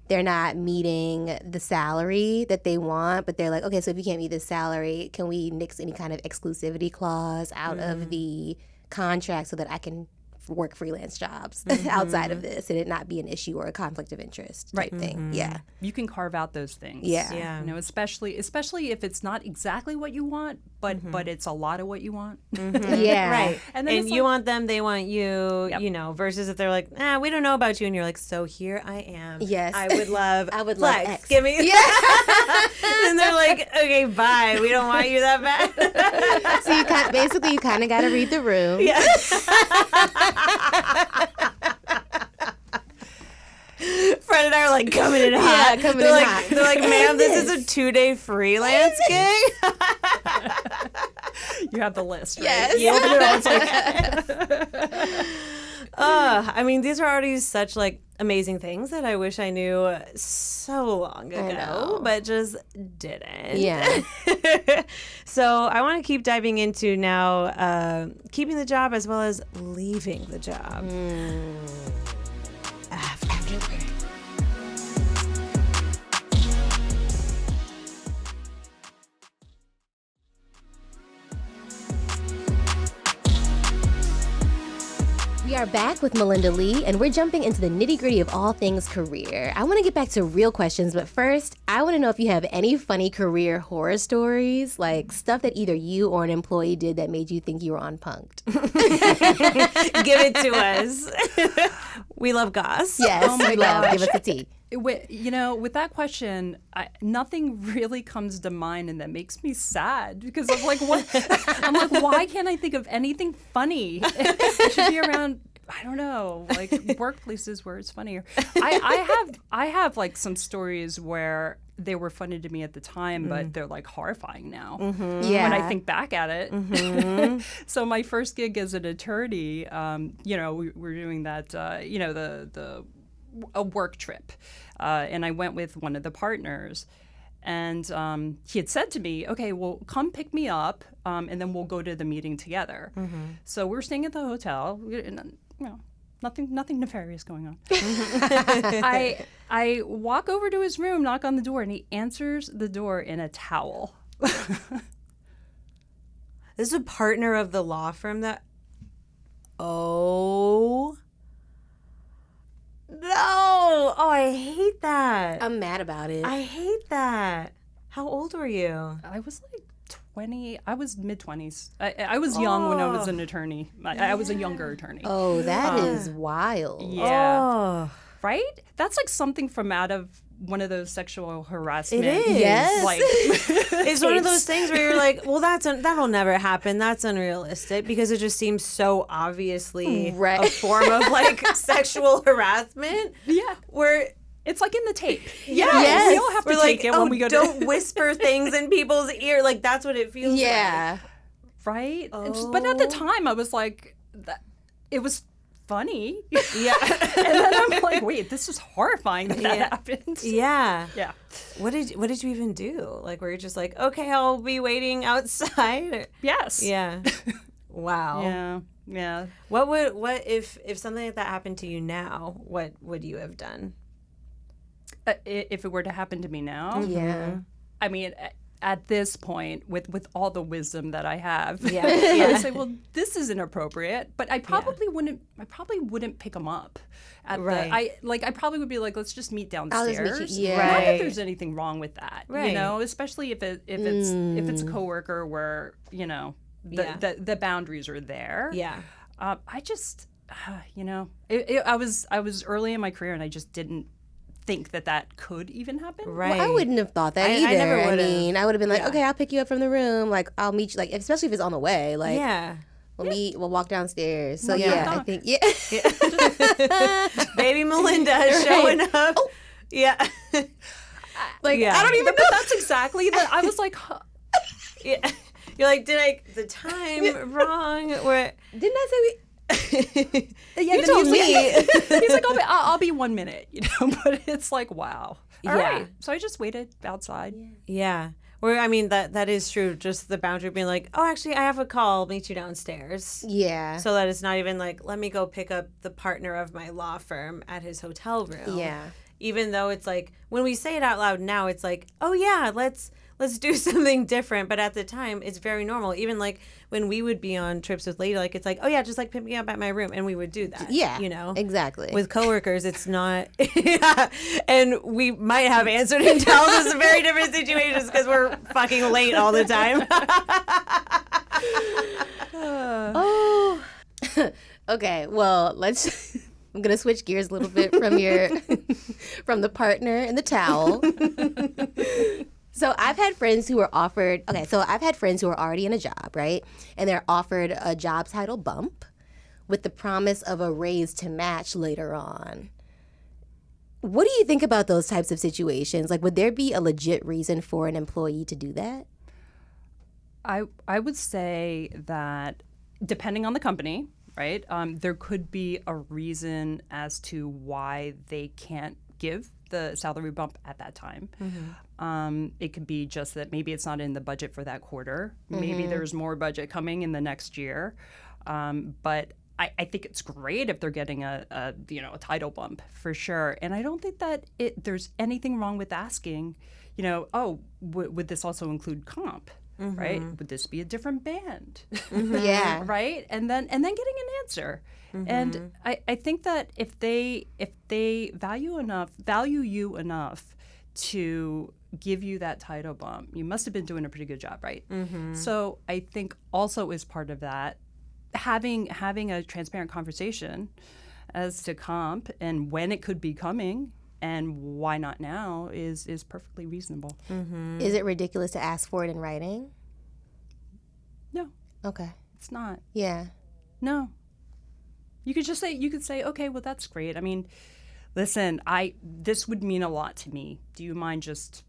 They're not meeting the salary that they want, but they're like, okay, so if you can't meet the salary, can we nix any kind of exclusivity clause out of the contract so that I can work freelance jobs outside of this and it not be an issue or a conflict of interest type thing. Yeah. You can carve out those things. Yeah. Yeah. You know, especially if it's not exactly what you want, but it's a lot of what you want. Yeah. Right. And And, then it's you like- want them, they want you, Yep. you know, versus if they're like, we don't know about you. And you're like, so here I am. Yes. I would love I would love flex. X. Give me. Yeah. And they're like, okay, bye. We don't want you that bad. So you kind of got to read the room. Yeah. Fred and I are like coming in hot. Yeah, coming they're in like, hot. They're like, ma'am, this is a 2-day freelance gig. You have the list, right? Yes. You open it up, it's like, I mean, these are already such like amazing things that I wish I knew so long ago, know. but just didn't. Yeah. So I want to keep diving into now keeping the job as well as leaving the job. After the break. We are back with Melinda Lee, and we're jumping into the nitty-gritty of all things career. I want to get back to real questions, but first, I want to know if you have any funny career horror stories, like stuff that either you or an employee did that made you think you were on punked. Give it to us. We love goss. Yes, Oh my we love. gosh. Give us the tea. With that question, nothing really comes to mind, and that makes me sad because I'm like, what? I'm like, why can't I think of anything funny? It should be around, I don't know, like workplaces where it's funnier. I have like some stories where they were funny to me at the time, but they're like horrifying now Yeah. when I think back at it. So my first gig as an attorney, we were doing that, a work trip, and I went with one of the partners, and he had said to me, "Okay, well, come pick me up, and then we'll go to the meeting together." So we're staying at the hotel, and, nothing nefarious going on. I walk over to his room, knock on the door, and he answers the door in a towel. This is a partner of the law firm that. Oh. No! Oh, I hate that. I'm mad about it. I hate that. How old were you? I was like 20. I was mid-20s. I was young when I was an attorney. I was a younger attorney. Oh, that is wild. Yeah. Oh. Right? That's like something from out of one of those sexual harassment. It is. Yes. Like, It's one of those things where you're like, well, that'll never happen. That's unrealistic because it just seems so obviously Right. a form of like sexual harassment. Yeah. Where It's like in the tape. Yes. We all have to we're take like, it oh, when we go don't to... whisper things in people's ear. Like that's what it feels like. Yeah. Right? But at the time, I was like, it was funny. Yeah. And then I'm like, wait, this is horrifying that happened. Yeah. Yeah. What did you even do? Like, were you just like, okay, I'll be waiting outside? Or- Yes. Yeah. Wow. Yeah. Yeah. What if something like that happened to you now? What would you have done? If it were to happen to me now, Yeah. I mean, at this point, with all the wisdom that I have, Yeah. I would say, well, this is inappropriate. But I probably wouldn't. I probably wouldn't pick them up. Right. I probably would be like, let's just meet downstairs. just meet you- yeah. Not Right. that there's anything wrong with that. Right. You know, especially if it's a coworker where the boundaries are there. Yeah. I just, I was early in my career and I just didn't think that could even happen. Right. Well, I wouldn't have thought that I either. never I would've. mean, I would have been like, Yeah. okay, I'll pick you up from the room. Like, I'll meet you. Like, especially if it's on the way. Like, Yeah. we'll walk downstairs. So Yeah. yeah, I think Baby Melinda showing up. Oh. Yeah. like Yeah. I don't even But that's exactly that. I was like, huh. Yeah. You're like, did I the time wrong? Where didn't I say we? Yeah, You then told he's me. Like, he's like, I'll be 1 minute, But it's like, wow. All Yeah. right. So I just waited outside. Yeah. Where I mean that is true. Just the boundary being like, oh, actually, I have a call. I'll meet you downstairs. Yeah. So that it's not even like, let me go pick up the partner of my law firm at his hotel room. Yeah. Even though it's like when we say it out loud now, it's like, oh yeah, let's do something different. But at the time, it's very normal. Even like when we would be on trips with Lady, like it's like, oh yeah, just like pick me up at my room, and we would do that. Yeah. Exactly. With coworkers, it's not. Yeah. And we might have answered and tells us very different situations because we're fucking late all the time. Oh. Okay. Well, let's. I'm gonna switch gears a little bit from the partner and the towel. So I've had friends who were offered. Okay, so I've had friends who are already in a job, right, and they're offered a job title bump with the promise of a raise to match later on. What do you think about those types of situations? Like, would there be a legit reason for an employee to do that? I would say that depending on the company, right, there could be a reason as to why they can't give the salary bump at that time. It could be just that maybe it's not in the budget for that quarter. Maybe there's more budget coming in the next year. But I think it's great if they're getting a title bump for sure. And I don't think that there's anything wrong with asking, would this also include comp? Right? Would this be a different band? Yeah. Right? And then getting an answer. And I think that if they value you enough to give you that title bump, you must have been doing a pretty good job, right? So I think also as part of that, having a transparent conversation as to comp and when it could be coming and why not now is perfectly reasonable. Is it ridiculous to ask for it in writing? No, Okay. it's not. Yeah. No. You could say, okay, well, that's great. I mean, listen, this would mean a lot to me. Do you mind just,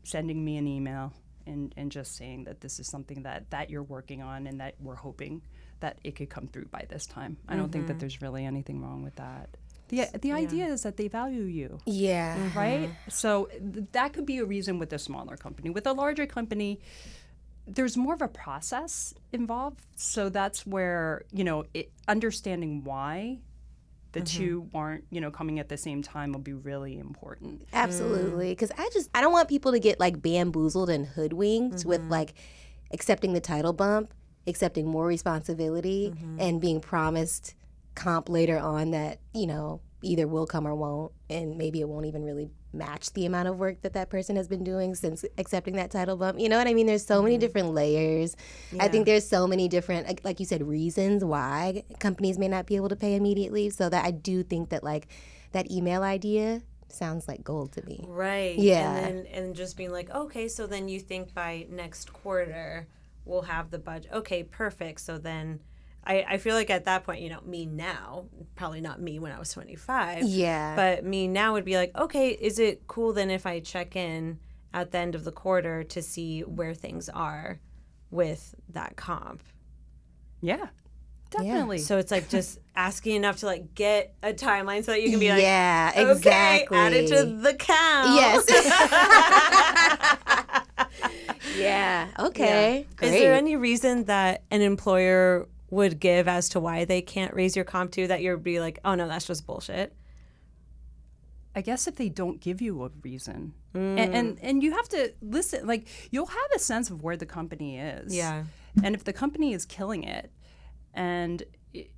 sending me an email and just saying that this is something that you're working on and that we're hoping that it could come through by this time? I don't think that there's really anything wrong with that. The idea is that they value you. Yeah. Right? So that could be a reason with a smaller company. With a larger company, there's more of a process involved. So that's where, understanding why the two aren't, coming at the same time will be really important. Absolutely. Because I don't want people to get like bamboozled and hoodwinked with like accepting the title bump, accepting more responsibility, and being promised comp later on that, either will come or won't. And maybe it won't even really match the amount of work that person has been doing since accepting that title bump. You know what I mean? There's so many different layers. I think there's so many different, like you said, reasons why companies may not be able to pay immediately. So that I do think that like that email idea sounds like gold to me. Right. Yeah. And just being like, okay, so then you think by next quarter we'll have the budget. Okay, perfect. So then I feel like at that point, me now, probably not me when I was 25. Yeah. But me now would be like, okay, is it cool then if I check in at the end of the quarter to see where things are with that comp? Yeah, definitely. So it's like just asking enough to like get a timeline so that you can be like, yeah, okay, exactly. add it to the count. Yes. Yeah. Okay. Is Great. there any reason that an employer would give as to why they can't raise your comp to that you'd be like, oh no, that's just bullshit? I guess if they don't give you a reason, and you have to listen, like you'll have a sense of where the company is. Yeah. And if the company is killing it, and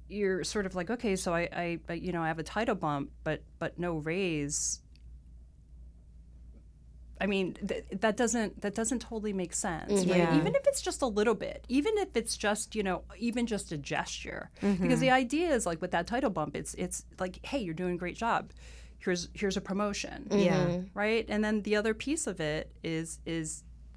you're sort of like, okay, so I have a title bump, but no raise. I mean, that doesn't totally make sense, right? Yeah. Even if it's just a little bit, even if it's just, even just a gesture. Because the idea is like with that title bump, it's like, hey, you're doing a great job. Here's a promotion. Yeah. Right? And then the other piece of it is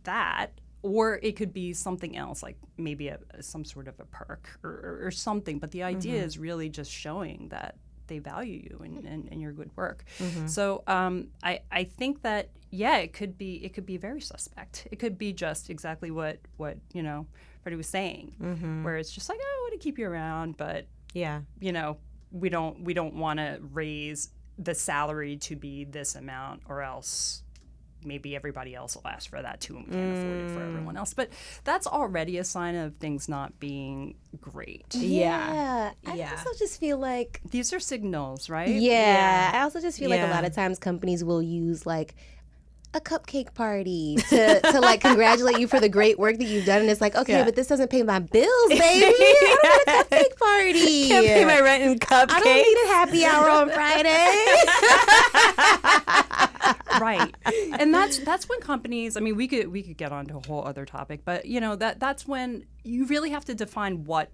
that, or it could be something else, like maybe some sort of a perk or something. But the idea is really just showing that they value you and your good work. So I think that it could be very suspect. It could be just exactly what Freddie was saying, where it's just like, oh, I want to keep you around, but we don't want to raise the salary to be this amount, or else maybe everybody else will ask for that too, and we can't afford it for everyone else. But that's already a sign of things not being great. Yeah. I also just feel like These are signals, right? Yeah. I also just feel like a lot of times companies will use like a cupcake party to like congratulate you for the great work that you've done, and it's like, okay, but this doesn't pay my bills, baby. I don't want a cupcake party. Can't pay my rent in cupcakes. I don't need a happy hour on Friday. Right. And that's when companies, I mean, we could get onto a whole other topic, but that's when you really have to define what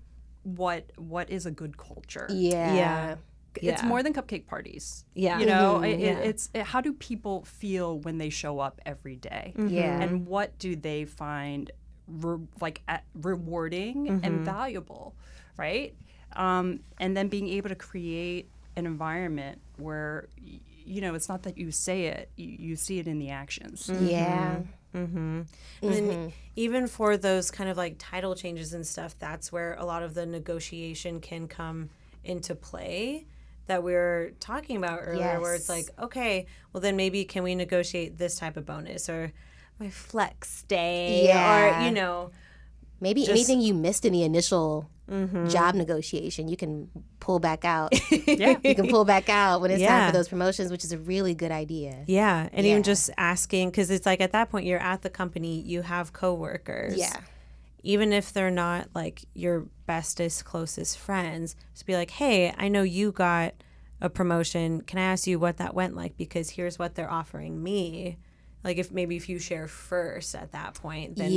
is a good culture. Yeah. It's more than cupcake parties. Yeah. It's how do people feel when they show up every day? Yeah. And what do they find rewarding and valuable, right? And then being able to create an environment where it's not that you say it, you see it in the actions. Yeah. And then even for those kind of like title changes and stuff, that's where a lot of the negotiation can come into play that we were talking about earlier, where it's like, okay, well then maybe can we negotiate this type of bonus or my flex day or, maybe anything you missed in the initial job negotiation, you can pull back out. You can pull back out when it's time for those promotions, which is a really good idea. Yeah. And even just asking, because it's like at that point you're at the company, you have coworkers. Yeah. Even if they're not like your bestest, closest friends, just be like, hey, I know you got a promotion. Can I ask you what that went like? Because here's what they're offering me. Like if you share first at that point, then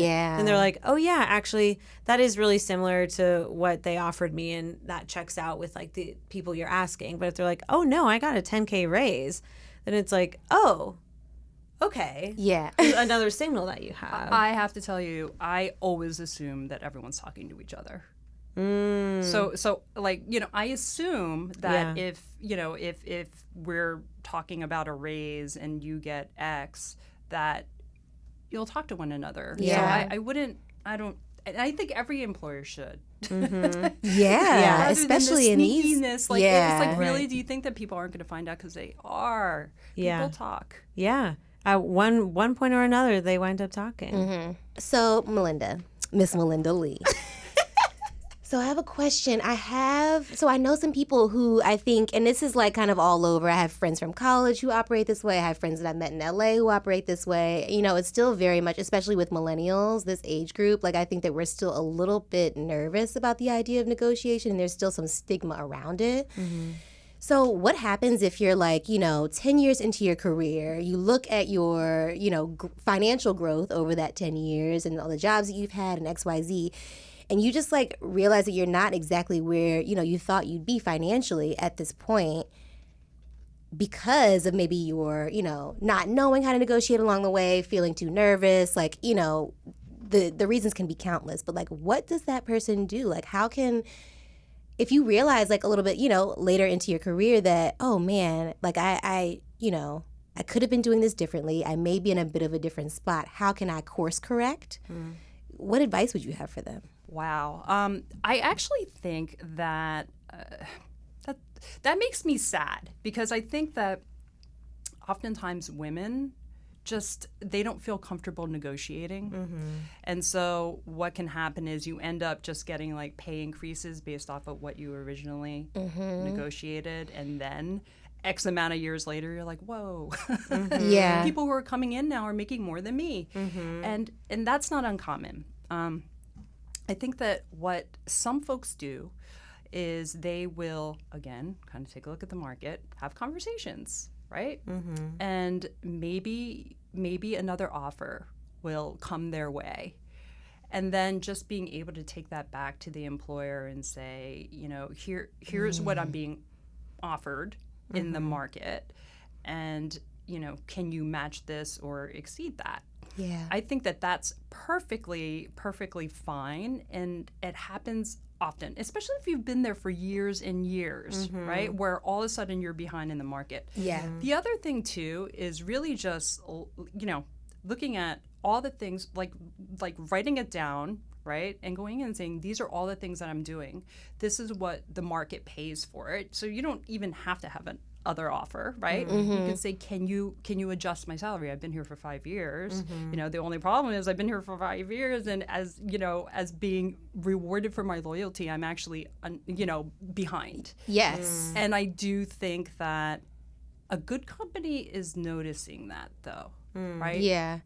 they're like, oh yeah, actually that is really similar to what they offered me, and that checks out with like the people you're asking. But if they're like, oh no, I got a 10K raise, then it's like, oh, okay, another signal that you have. I have to tell you, I always assume that everyone's talking to each other. So like, I assume that if we're talking about a raise and you get X, that you'll talk to one another. Yeah. So I think every employer should. Yeah, especially in these. It's like, really, do you think that people aren't going to find out? Because they are. People talk. Yeah. At one point or another, they wind up talking. So, Miss Melinda Lee. So I have a question. I know some people who I think, and this is like kind of all over. I have friends from college who operate this way. I have friends that I've met in LA who operate this way. It's still very much, especially with millennials, this age group, like I think that we're still a little bit nervous about the idea of negotiation, and there's still some stigma around it. So what happens if you're like, 10 years into your career, you look at your, financial growth over that 10 years and all the jobs that you've had and XYZ, and you just like realize that you're not exactly where, you thought you'd be financially at this point because of maybe your, not knowing how to negotiate along the way, feeling too nervous, like, the reasons can be countless, but like, what does that person do? Like, how can, if you realize like a little bit, later into your career that, oh man, like I could have been doing this differently. I may be in a bit of a different spot. How can I course correct? What advice would you have for them? Wow. I actually think that that makes me sad, because I think that oftentimes women they don't feel comfortable negotiating. And so what can happen is you end up just getting like pay increases based off of what you originally negotiated, and then X amount of years later, you're like, whoa, people who are coming in now are making more than me. And that's not uncommon. I think that what some folks do is they will, again, kind of take a look at the market, have conversations, right? And maybe another offer will come their way. And then just being able to take that back to the employer and say, here's what I'm being offered in the market, and can you match this or exceed that? I think that that's perfectly fine, and it happens often, especially if you've been there for years and years, right? Where all of a sudden you're behind in the market. The other thing too is really just looking at all the things, like writing it down, right? And going in and saying, these are all the things that I'm doing. This is what the market pays for it. So you don't even have to have an other offer, right? You can say, can you adjust my salary? I've been here for 5 years. The only problem is I've been here for 5 years, and as being rewarded for my loyalty, I'm actually behind. And I do think that a good company is noticing that, though, right?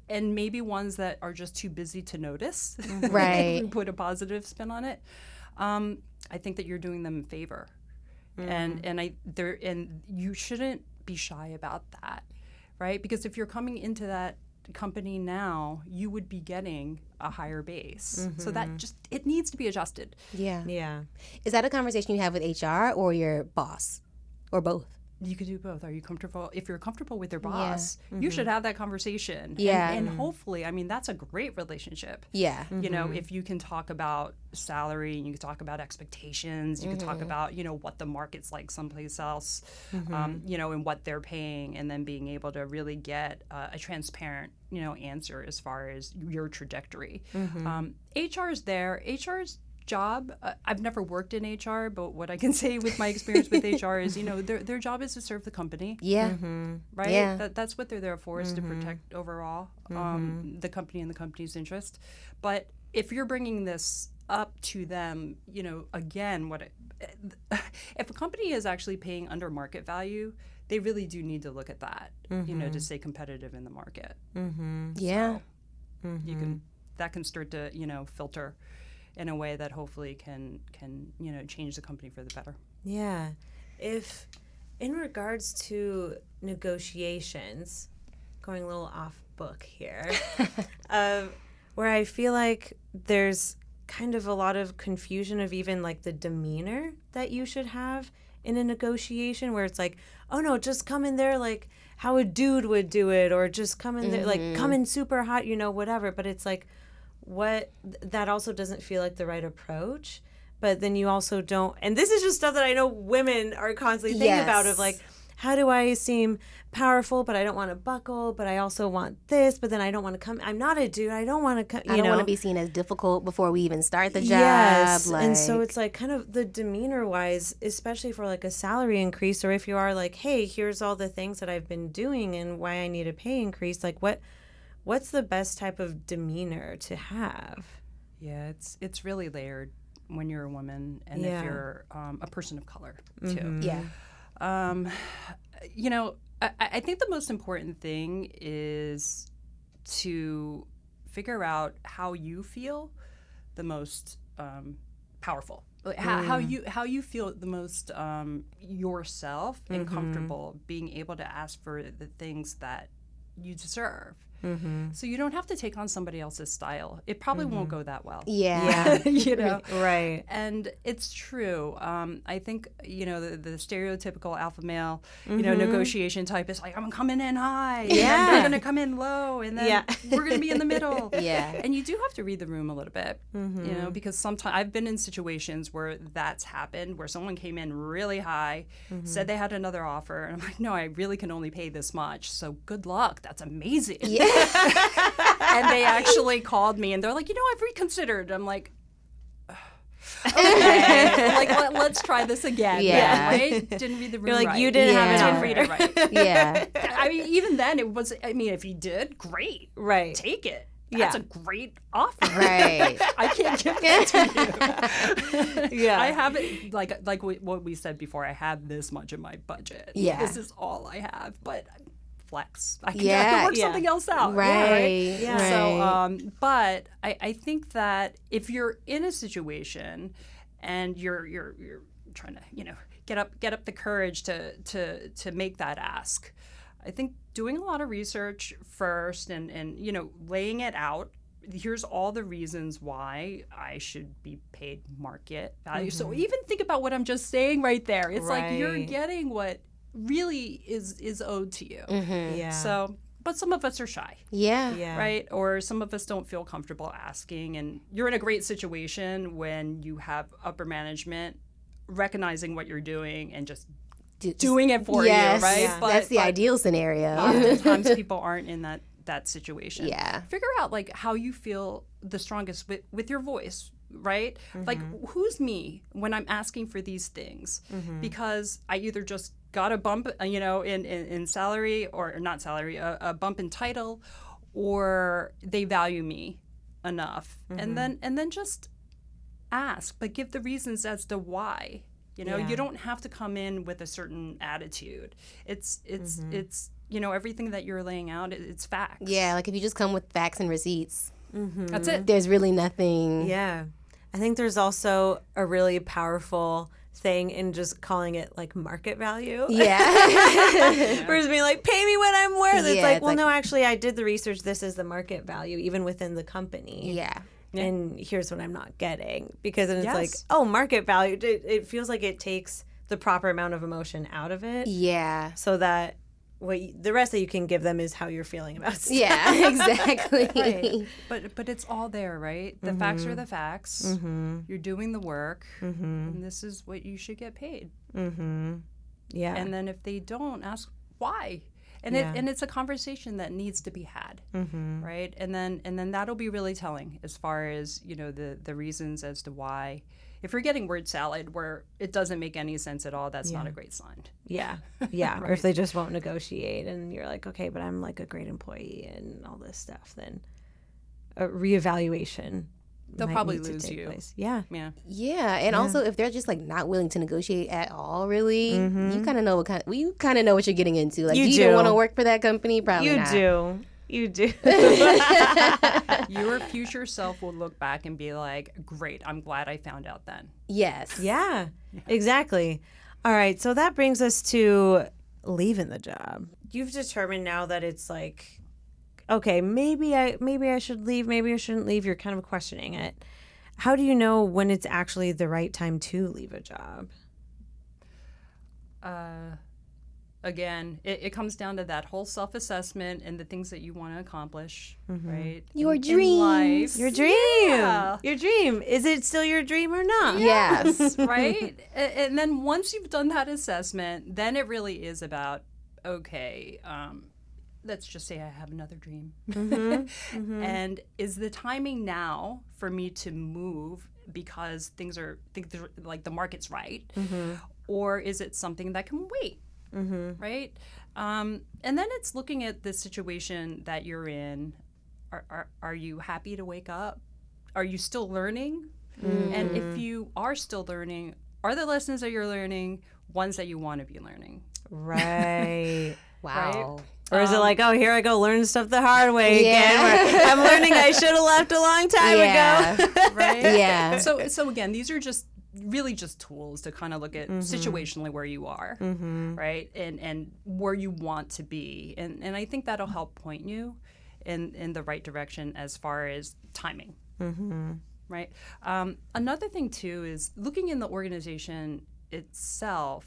And maybe ones that are just too busy to notice, right? Put a positive spin on it. I think that you're doing them a favor. And you shouldn't be shy about that, right? Because if you're coming into that company now, you would be getting a higher base. So that it needs to be adjusted. Is that a conversation you have with HR or your boss, or both? you could do both. Are you comfortable? If you're comfortable with your boss, you should have that conversation. Yeah. And hopefully, I mean, that's a great relationship. Yeah. You know, if you can talk about salary and you can talk about expectations, you can talk about, you know, what the market's like someplace else, you know, and what they're paying, and then being able to really get a transparent, you know, answer as far as your trajectory. HR is there. HR's job, I've never worked in HR, but what I can say with my experience with HR is, you know, their job is to serve the company. Yeah. Right? Yeah. That's what they're there for, is to protect overall the company and the company's interest. But if you're bringing this up to them, you know, again, if a company is actually paying under market value, they really do need to look at that, you know, to stay competitive in the market. Yeah. So that can start to, you know, filter in a way that hopefully can you know, change the company for the better. Yeah. If in regards to negotiations, going a little off book here, where I feel like there's kind of a lot of confusion of even like the demeanor that you should have in a negotiation, where it's like, oh no, just come in there like how a dude would do it, or just come in there like come in super hot, you know, whatever. But it's like, that also doesn't feel like the right approach. But then you also don't, and this is just stuff that I know women are constantly thinking about, of like, how do I seem powerful, but I don't want to buckle, but I also want this, but then I don't want to come, I'm not a dude, I don't want to come, I don't want to be seen as difficult before we even start the job. Yes, like, and so it's like kind of the demeanor wise, especially for like a salary increase, or if you are like, hey, here's all the things that I've been doing and why I need a pay increase, like what's the best type of demeanor to have? Yeah, it's really layered when you're a woman, and if you're a person of color too. Yeah. You know, I think the most important thing is to figure out how you feel the most powerful. Like how you feel the most yourself and comfortable being able to ask for the things that you deserve. So you don't have to take on somebody else's style. It probably won't go that well. Yeah. You know? Right. And it's true. I think, you know, the stereotypical alpha male, you know, negotiation type is like, I'm coming in high. And then they're going to come in low. And then we're going to be in the middle. And you do have to read the room a little bit, you know, because sometimes I've been in situations where that's happened, where someone came in really high, said they had another offer. And I'm like, no, I really can only pay this much. So good luck. That's amazing. And they actually called me and they're like, you know, I've reconsidered. I'm like, okay, like let's try this again. Yeah. Right? Didn't read the room. You're like, right. you didn't have an Didn't offer. read it right. Yeah. I mean, even then, it was. I mean, if you did, great. Right. Take it. That's a great offer. Right. I can't give that to you. Yeah. I have it like what we said before. I have this much in my budget. Yeah. This is all I have, but. Flex. I can work something else out. Right. Yeah. So, but I think that if you're in a situation and you're trying to, you know, get up the courage to make that ask, I think doing a lot of research first and you know, laying it out. Here's all the reasons why I should be paid market value. So even think about what I'm just saying right there. It's like you're getting what really is owed to you. Yeah. So, but some of us are shy. Yeah. Right? Or some of us don't feel comfortable asking. And you're in a great situation when you have upper management recognizing what you're doing and just doing it for you, right? Yeah. That's the ideal scenario. Oftentimes people aren't in that situation. Yeah. Figure out like how you feel the strongest with your voice, right? Like who's me when I'm asking for these things? Because I either just got a bump, you know, in salary, or not salary, a bump in title, or they value me enough, and then just ask, but give the reasons as to why. You know, you don't have to come in with a certain attitude. It's you know, everything that you're laying out, it's facts. Yeah, like if you just come with facts and receipts, That's it. there's really nothing. Yeah. I think there's also a really powerful thing in just calling it like market value. Yeah. Whereas being like, pay me what I'm worth. It's Yeah, like, it's well, like- no, actually, I did the research. This is the market value, even within the company. Yeah. And here's what I'm not getting. Because then it's like, Yes. oh, market value. It feels like it takes the proper amount of emotion out of it. Yeah. So that the rest that you can give them is how you're feeling about stuff. Yeah, exactly. But it's all there, right? The facts are the facts. You're doing the work, and this is what you should get paid. Yeah. And then if they don't, ask why. And it's a conversation that needs to be had, right? And then that'll be really telling as far as, you know, the reasons as to why. If you're getting word salad where it doesn't make any sense at all, that's not a great sign. Yeah. Yeah. Or if they just won't negotiate and you're like, okay, but I'm like a great employee and all this stuff, then a reevaluation. They'll probably lose you. Yeah. Yeah. Yeah, and also if they're just like not willing to negotiate at all, really, you kind of know you kind of know what you're getting into. Like, do you even want to work for that company? Probably not. You do. Your future self will look back and be like, great, I'm glad I found out then. Yes. Yeah, exactly. All right, so that brings us to leaving the job. You've determined now that it's like, okay, maybe I should leave, maybe I shouldn't leave. You're kind of questioning it. How do you know when it's actually the right time to leave a job? Again, it comes down to that whole self-assessment and the things that you want to accomplish, right? Your dreams. Your dream. Yeah. Your dream. Is it still your dream or not? Yes. Right? And then once you've done that assessment, then it really is about, okay, let's just say I have another dream. And is the timing now for me to move because things are like the market's right? Or is it something that can wait? Right? And then it's looking at the situation that you're in. Are you happy to wake up? Are you still learning? And if you are still learning, are the lessons that you're learning ones that you want to be learning? Right. Wow. Or is it like, oh, here I go, learn stuff the hard way again. Where I'm learning I should have left a long time ago. Right? Yeah. So again, these are just really just tools to kind of look at situationally where you are, right? And where you want to be. And I think that'll help point you in the right direction as far as timing, right? Another thing, too, is looking in the organization itself.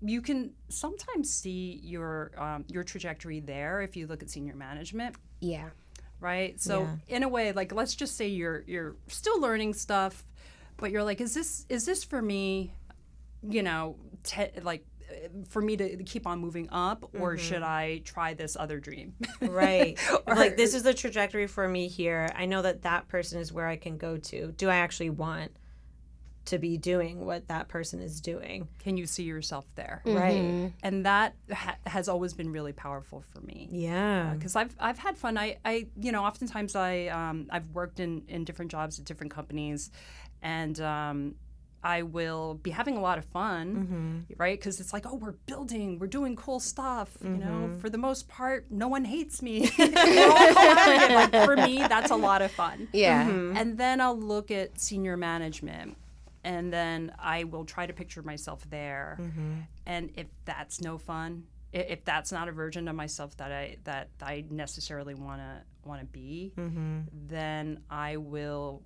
You can sometimes see your trajectory there if you look at senior management. Yeah. Right. So in a way, like, let's just say you're still learning stuff, but you're like, is this for me? You know, for me to keep on moving up, or should I try this other dream? Right. Like, this is the trajectory for me here. I know that person is where I can go to. Do I actually want to be doing what that person is doing? Can you see yourself there? Right. And that has always been really powerful for me. Yeah. Because I've had fun. I oftentimes I've worked in different jobs at different companies, and I will be having a lot of fun, right? Because it's like, oh, we're doing cool stuff. You know, for the most part, no one hates me. We're all collaborative. Like, for me, that's a lot of fun. Yeah. And then I'll look at senior management, and then I will try to picture myself there. And if that's no fun, if that's not a version of myself that I necessarily want to be, then I will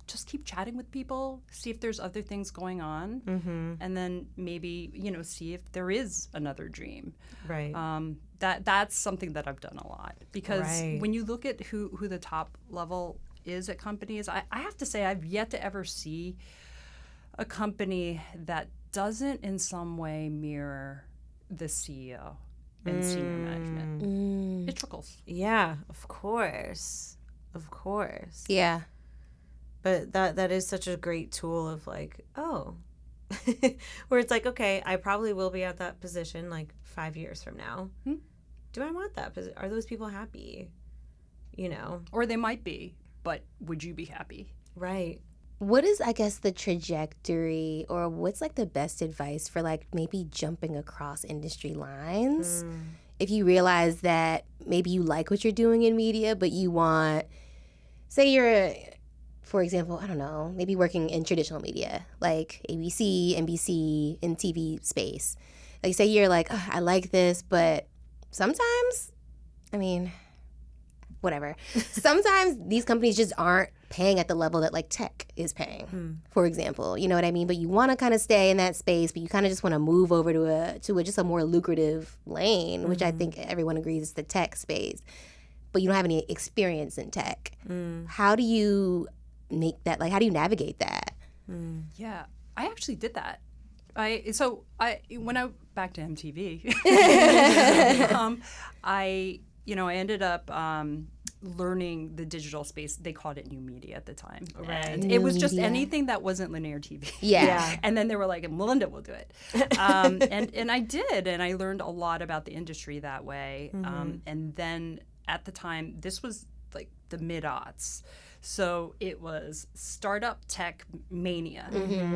just keep chatting with people, see if there's other things going on, and then maybe, see if there is another dream. Right. That's something that I've done a lot, because when you look at who the top level is at companies, I have to say I've yet to ever see a company that doesn't in some way mirror the CEO and senior management. It trickles. Yeah, of course. Yeah. But that is such a great tool of like, oh, where it's like, okay, I probably will be at that position like 5 years from now. Do I want that position? Are those people happy? Or they might be, but would you be happy? Right. What is, I guess, the trajectory, or what's like the best advice for like maybe jumping across industry lines? If you realize that maybe you like what you're doing in media, but you want, say you're, for example, I don't know, maybe working in traditional media, like ABC, NBC, in TV space. Like, say you're like, oh, I like this, but sometimes, whatever. Sometimes these companies just aren't paying at the level that like tech is paying, for example. You know what I mean? But you want to kind of stay in that space, but you kind of just want to move over to just a more lucrative lane, which I think everyone agrees is the tech space. But you don't have any experience in tech. How do you make that? Like, how do you navigate that? Yeah, I actually did that. When I back to MTV, I ended up learning the digital space. They called it new media at the time. Right. And it was just anything that wasn't linear TV. Yeah. And then they were like, Melinda will do it. And I did. And I learned a lot about the industry that way. And then at the time, this was like the mid-aughts. So it was startup tech mania.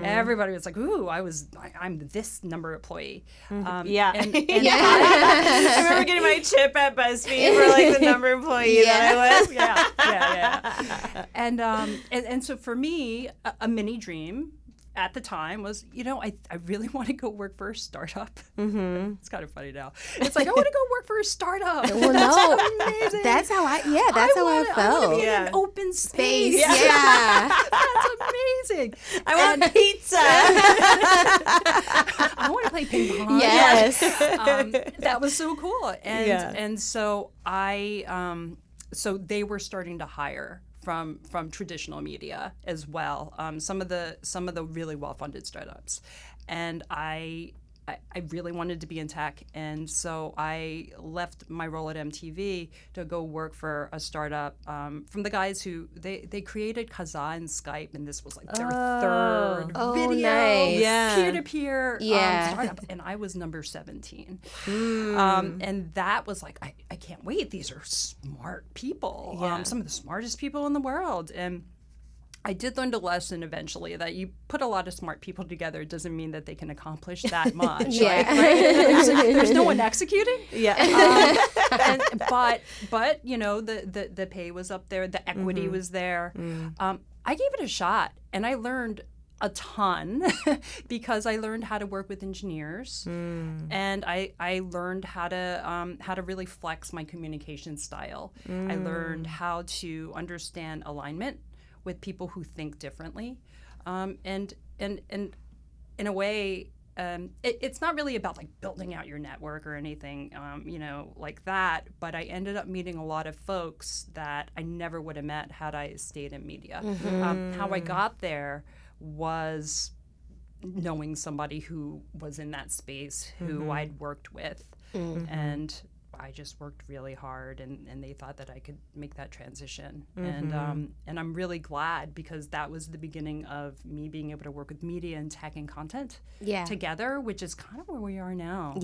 Everybody was like, "Ooh, I'm this number employee." Yeah. and I remember getting my chip at BuzzFeed for like the number employee that I was. yeah. And so for me, a mini dream at the time was, I really want to go work for a startup. It's kind of funny now. It's like, I want to go work for a startup. Well, no, amazing. That's how I felt. I want to be in an open space. Yeah. That's amazing. I want pizza. I want to play ping pong. Yes. That was so cool. And so so they were starting to hire from traditional media as well, some of the really well-funded startups, and I really wanted to be in tech, and so I left my role at MTV to go work for a startup from the guys who they created Kazaa and Skype, and this was like their third video nice. peer-to-peer startup, and I was number 17. And that was like, I can't wait. These are smart people, some of the smartest people in the world. And I did learn the lesson eventually that you put a lot of smart people together doesn't mean that they can accomplish that much. Right? There's no one executing. But the pay was up there, the equity was there. I gave it a shot, and I learned a ton because I learned how to work with engineers, and I learned how to really flex my communication style. I learned how to understand alignment with people who think differently, and in a way, it's not really about like building out your network or anything, like that. But I ended up meeting a lot of folks that I never would have met had I stayed in media. How I got there was knowing somebody who was in that space, who I'd worked with, and I just worked really hard, and they thought that I could make that transition. And I'm really glad, because that was the beginning of me being able to work with media and tech and content together, which is kind of where we are now.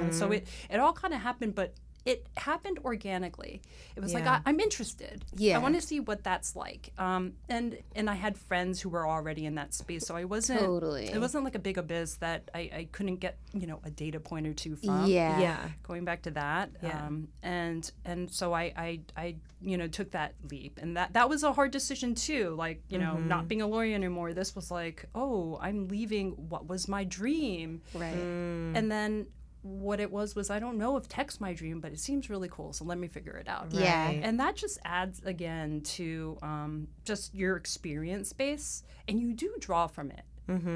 So it all kind of happened, but it happened organically. It was like, I'm interested. I want to see what that's like. And I had friends who were already in that space, so I wasn't. Totally. It wasn't like a big abyss that I couldn't get a data point or two from. Going back to that. And so I took that leap, and that was a hard decision too. Like not being a lawyer anymore. This was like, oh, I'm leaving what was my dream. Right. And then what it was I don't know if tech's my dream, but it seems really cool, so let me figure it out. And that just adds again to just your experience base, and you do draw from it.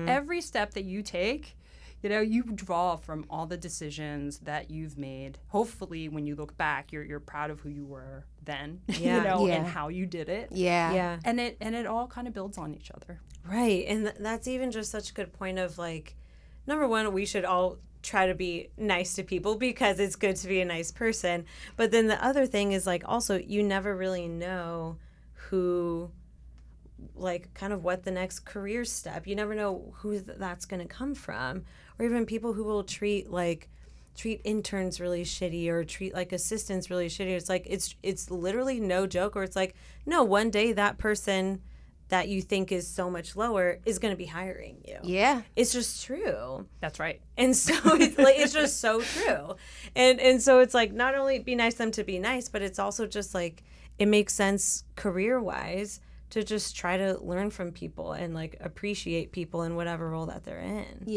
Every step that you take, you draw from all the decisions that you've made. Hopefully when you look back, you're proud of who you were then, and how you did it. And it all kind of builds on each other. Right. And that's even just such a good point of like, number one, we should all try to be nice to people because it's good to be a nice person. But then the other thing is like, also, you never really know who, like, kind of what the next career step, you never know who that's going to come from. Or even people who will treat interns really shitty, or treat like assistants really shitty. It's like, it's literally no joke. Or it's like, no, one day that person that you think is so much lower is going to be hiring you. It's just true. That's right. And so it's like, it's just so true. And so it's like, not only be nice to them to be nice, but it's also just like, it makes sense career-wise to just try to learn from people and like appreciate people in whatever role that they're in.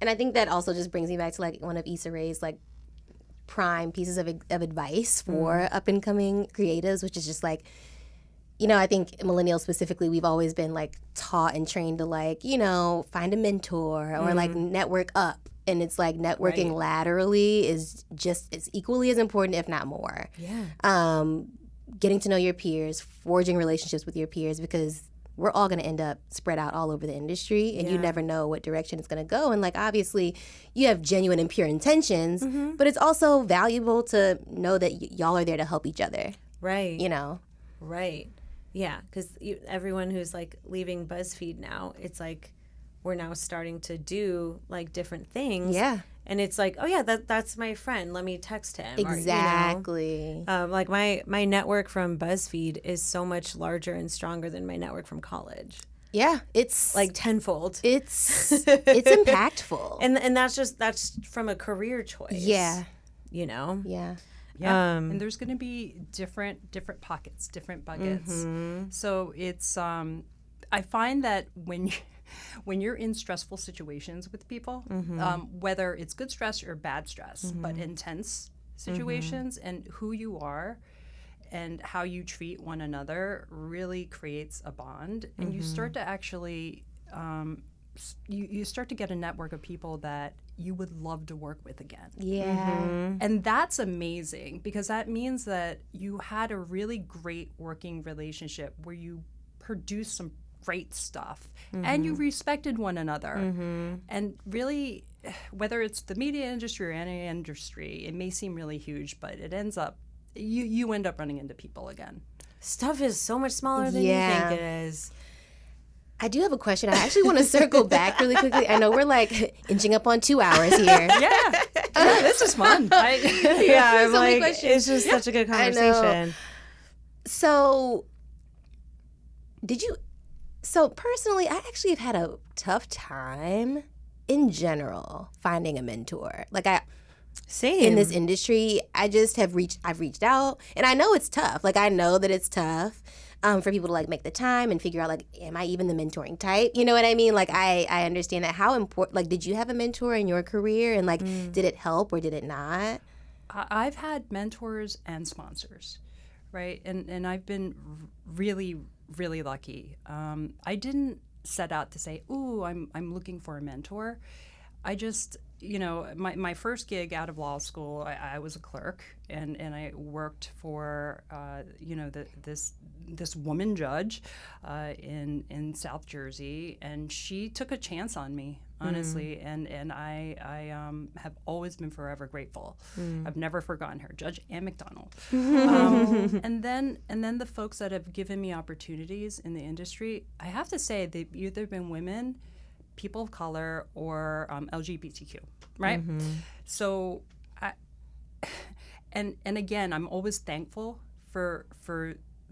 And I think that also just brings me back to like one of Issa Rae's like prime pieces of advice for up and coming creatives, which is just like, you know, I think millennials specifically, we've always been like taught and trained to like, you know, find a mentor or like network up. And it's like networking laterally is just as equally as important, if not more. Yeah. Getting to know your peers, forging relationships with your peers, because we're all going to end up spread out all over the industry, and you never know what direction it's going to go. And like, obviously, you have genuine and pure intentions, but it's also valuable to know that y'all are there to help each other. Right. You know? Right. Yeah, because everyone who's like leaving BuzzFeed now, it's like we're now starting to do like different things. Yeah. And it's like, oh yeah, that's my friend. Let me text him. Exactly. Or, you know, like my network from BuzzFeed is so much larger and stronger than my network from college. Yeah, it's like tenfold. It's impactful. And that's from a career choice. Yeah. You know? Yeah. Yeah, and there's going to be different pockets, different buckets. So it's I find that when you're in stressful situations with people, whether it's good stress or bad stress, but intense situations, and who you are and how you treat one another really creates a bond, and you start to actually you start to get a network of people that you would love to work with again. Yeah. And that's amazing, because that means that you had a really great working relationship where you produced some great stuff and you respected one another. And really, whether it's the media industry or any industry, it may seem really huge, but it ends up, you end up running into people again. Stuff is so much smaller than you think it is. I do have a question. I actually want to circle back really quickly. I know we're like inching up on 2 hours here. Yeah, this is fun. I'm like, it's just such a good conversation. So personally, I actually have had a tough time in general finding a mentor. Like Same. in this industry, I've reached out, and I know it's tough. Like I know that it's tough for people to like make the time and figure out like, am I even the mentoring type? You know what I mean? Like I understand that. How important, like, did you have a mentor in your career, and like, did it help or did it not? I've had mentors and sponsors, right? And I've been really, really lucky. I didn't set out to say, ooh, I'm looking for a mentor. I just, you know, my first gig out of law school, I was a clerk, and I worked for, you know, this woman judge in South Jersey, and she took a chance on me, honestly, and I have always been forever grateful. I've never forgotten her, Judge Ann McDonald. And then the folks that have given me opportunities in the industry, I have to say they've either been women, people of color, or LGBTQ, right? So, and again, I'm always thankful for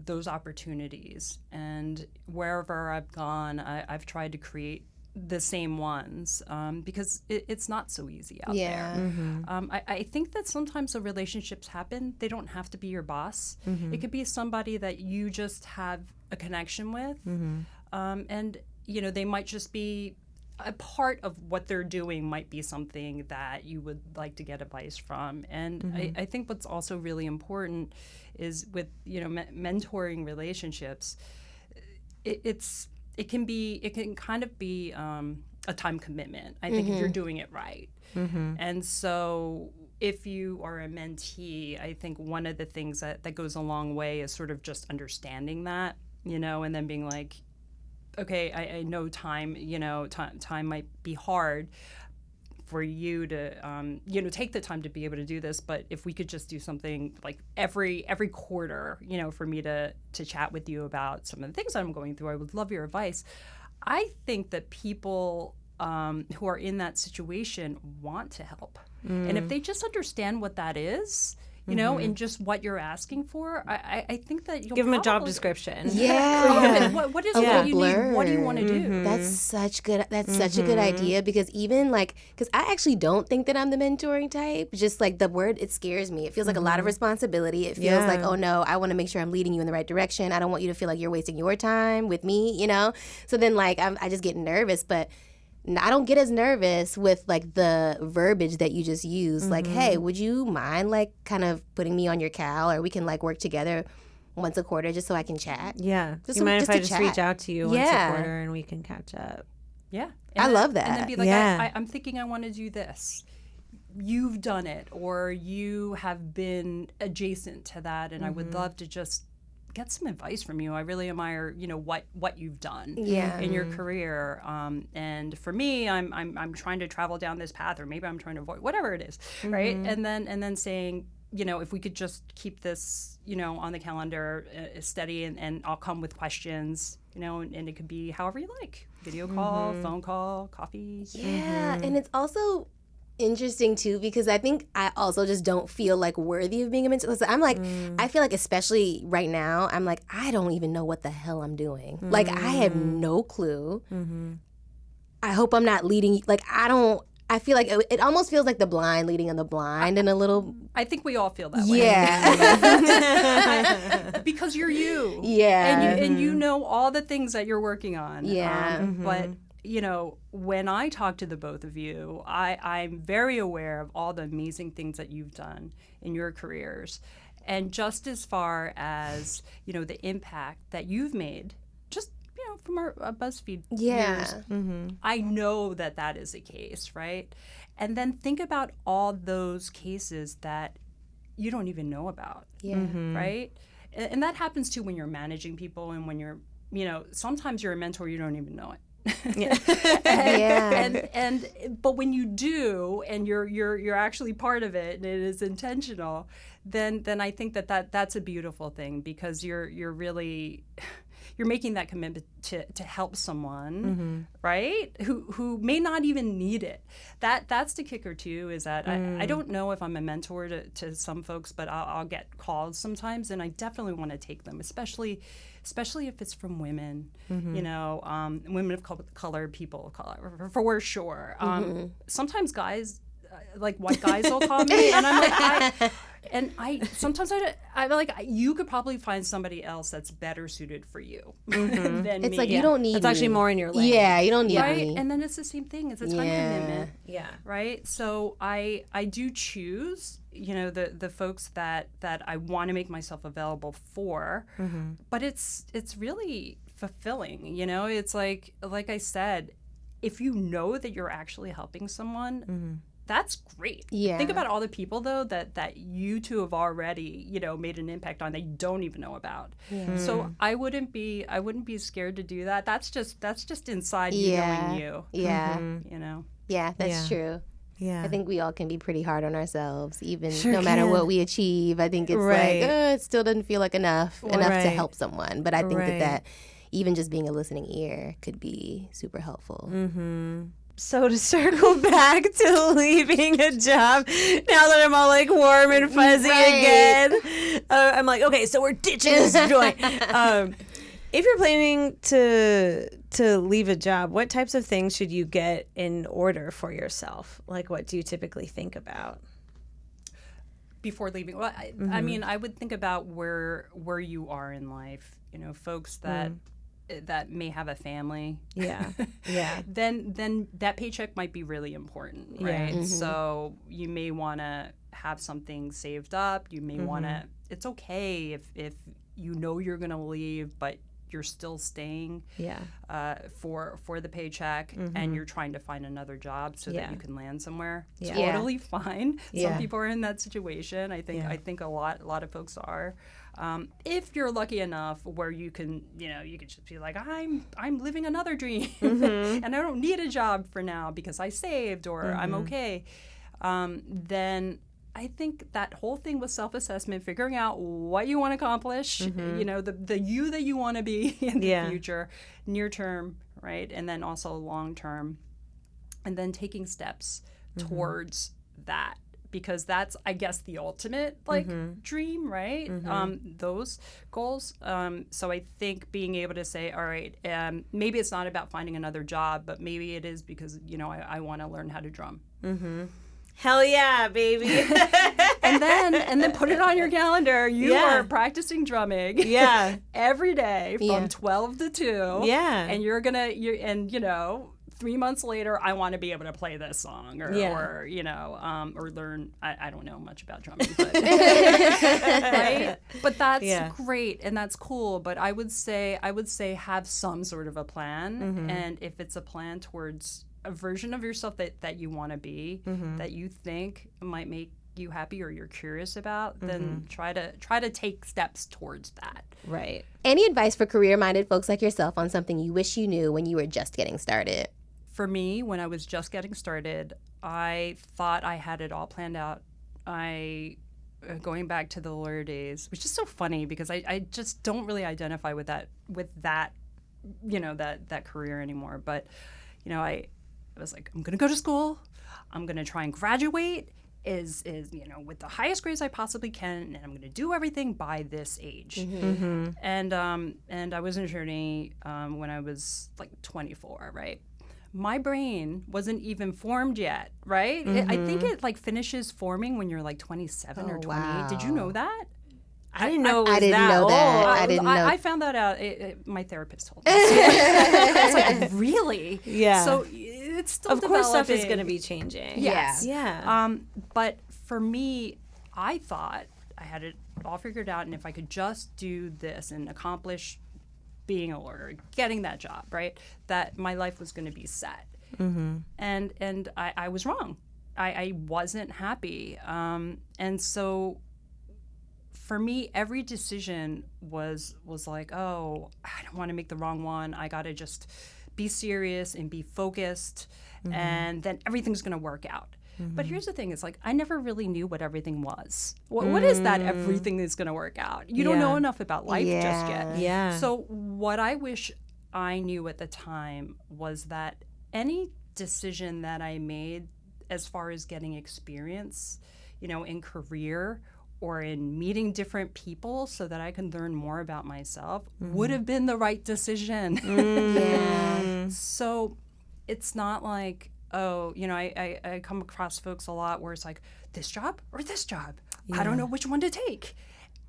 those opportunities, and wherever I've gone, I've tried to create the same ones, because it's not so easy out there. I think that sometimes the relationships happen. They don't have to be your boss. It could be somebody that you just have a connection with, and you know, they might just be a part of what they're doing, might be something that you would like to get advice from. And I think what's also really important is with, you know, mentoring relationships, it can kind of be a time commitment, I think, if you're doing it right. And so if you are a mentee, I think one of the things that goes a long way is sort of just understanding that, you know, and then being like, okay, I know time, you know, time might be hard for you to, you know, take the time to be able to do this. But if we could just do something like every quarter, you know, for me to chat with you about some of the things that I'm going through, I would love your advice. I think that people who are in that situation want to help. And if they just understand what that is, you know, and just what you're asking for, I think that you'll give them a job description. Yeah. What is it that you need? What do you want to do? That's such a good idea, because even like, because I actually don't think that I'm the mentoring type. Just like the word, it scares me. It feels like a lot of responsibility. It feels like, oh no, I want to make sure I'm leading you in the right direction. I don't want you to feel like you're wasting your time with me, you know? So then like, I just get nervous, but I don't get as nervous with like the verbiage that you just used. Like, hey, would you mind like kind of putting me on your cal, or we can like work together once a quarter just so I can chat. Yeah. Just you mind if I to just chat. reach out to you once a Yeah. quarter and we can catch up? Yeah. I love that. And then be like, Yeah. I'm thinking I want to do this. You've done it, or you have been adjacent to that, and I would love to just get some advice from you. I really admire, what you've done in your career. And for me, I'm trying to travel down this path, or maybe I'm trying to avoid whatever it is, right? And then saying, if we could just keep this, on the calendar steady, and I'll come with questions, and it could be however you like. Video call, phone call, coffee. Yeah, and it's also interesting too because I think I also just don't feel like worthy of being a mentor. I'm like, I feel like especially right now, I'm like, I don't even know what the hell I'm doing. Like I have no clue. I hope I'm not leading. Like I feel like it almost feels like the blind leading on the blind in a little. I think we all feel that way. Yeah. Because you're you. Yeah. And you know all the things that you're working on. Yeah. But when I talk to the both of you, I'm very aware of all the amazing things that you've done in your careers. And just as far as, the impact that you've made, just, from our BuzzFeed years, I know that is the case, right? And then think about all those cases that you don't even know about, right? And that happens too when you're managing people and when you're, sometimes you're a mentor, you don't even know it. But when you do, and you're actually part of it, and it is intentional, then I think that's a beautiful thing, because you're really you're making that commitment to help someone, right? Who may not even need it. That's the kicker too. Is that I don't know if I'm a mentor to some folks, but I'll get calls sometimes, and I definitely want to take them, especially if it's from women, women of color, people of color, for sure. Sometimes guys, like white guys will call me, and I'm like, sometimes I'm like, you could probably find somebody else that's better suited for you than me. It's like you don't need. It's actually more in your lane. Yeah, you don't need right? me. And then it's the same thing. It's a time commitment. Yeah. Right. So I do choose, the folks that I want to make myself available for, but it's really fulfilling. It's like I said, if you know that you're actually helping someone. That's great. Yeah. Think about all the people though that you two have already, made an impact on that you don't even know about. Yeah. So I wouldn't be scared to do that. That's just inside you knowing you. Yeah. Yeah, that's true. Yeah. I think we all can be pretty hard on ourselves, even Sure no matter can. what we achieve. I think it's Right. like, it still doesn't feel like enough to Right. help someone. But I think Right. that even just being a listening ear could be super helpful. So to circle back to leaving a job, now that I'm all like warm and fuzzy again, I'm like, okay, so we're ditching this joint. If you're planning to leave a job, what types of things should you get in order for yourself? Like, what do you typically think about? Before leaving, well, I mean, I would think about where you are in life. Folks that may have a family. Yeah. Yeah. Then that paycheck might be really important, right? Yeah. So you may want to have something saved up. You may want to. It's okay if you're going to leave, but you're still staying. Yeah. For the paycheck, and you're trying to find another job so that you can land somewhere. Yeah. Totally fine. Yeah. Some people are in that situation. I think a lot of folks are. If you're lucky enough where you can just be like, I'm living another dream, and I don't need a job for now because I saved, or I'm okay. Then I think that whole thing with self-assessment, figuring out what you want to accomplish, the you that you want to be in the future, near term, right? And then also long term, and then taking steps towards that, because that's, I guess, the ultimate dream, right? Those goals. So I think being able to say, all right, maybe it's not about finding another job, but maybe it is because, I want to learn how to drum. Hell yeah, baby. and then put it on your calendar. You are practicing drumming. Yeah. Every day from 12 to 2. Yeah. And 3 months later, I want to be able to play this song or you know, or learn. I don't know much about drumming, but, right? But that's great and that's cool. But I would say have some sort of a plan. And if it's a plan towards a version of yourself that you want to be, that you think might make you happy or you're curious about, then try to take steps towards that. Right. Any advice for career-minded folks like yourself on something you wish you knew when you were just getting started? For me, when I was just getting started, I thought I had it all planned out. Going back to the lawyer days, which is so funny because I just don't really identify with that you know, that career anymore. But you know, I was like, I'm gonna go to school, I'm gonna try and graduate is you know, with the highest grades I possibly can, and I'm going to do everything by this age. And I was an attorney when I was like 24, right? My brain wasn't even formed yet, right? I think it like finishes forming when you're like 27 or 28. Wow. Did you know that? I didn't know it was I didn't that know that. old. I didn't know. I found that out. My therapist told me. I was like, really? Yeah. So it's still Of course, stuff is developing. going to be changing. Yes. Yeah. But for me, I thought I had it all figured out, and if I could just do this and accomplish being a lawyer, getting that job, right, that my life was going to be set. And I was wrong. I wasn't happy. And so for me, every decision was like, oh, I don't want to make the wrong one. I got to just be serious and be focused, and then everything's going to work out. But here's the thing. It's like I never really knew what everything was. What is that everything is going to work out? You don't know enough about life just yet. Yeah. So what I wish I knew at the time was that any decision that I made as far as getting experience, you know, in career or in meeting different people so that I can learn more about myself would have been the right decision. So it's not like, oh, you know, I come across folks a lot where it's like, this job or this job? I don't know which one to take.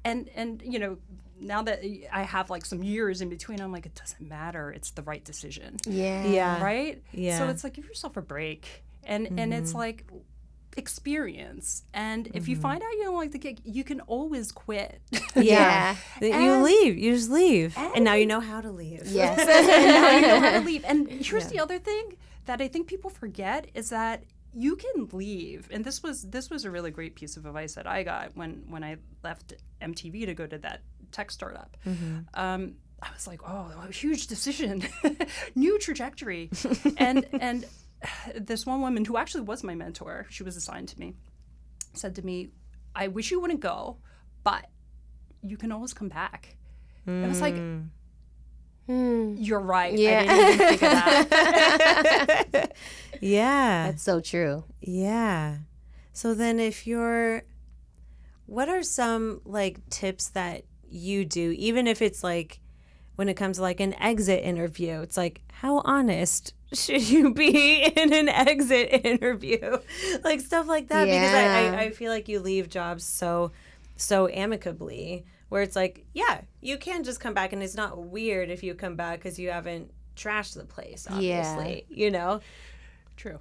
And you know, now that I have like some years in between, I'm like, it doesn't matter. It's the right decision. Yeah. Right? Yeah. So it's like, give yourself a break. And it's like experience. And if you find out you don't like the gig, you can always quit. Yeah. You leave. You just leave. And now you know how to leave. Yes. And now you know how to leave. And here's the other thing that I think people forget is that you can leave. And this was a really great piece of advice that I got when I left MTV to go to that tech startup. I was like, oh, a huge decision, new trajectory. And this one woman who actually was my mentor, she was assigned to me, said to me, I wish you wouldn't go, but you can always come back. I was like, you're right. Yeah. I didn't even think of that. Yeah. That's so true. Yeah. So then what are some like tips that you do, even if it's like when it comes to like an exit interview, it's like, how honest should you be in an exit interview? Like stuff like that. Yeah. Because I feel like you leave jobs so amicably where it's like, yeah, you can just come back and it's not weird if you come back because you haven't trashed the place, obviously, you know? True.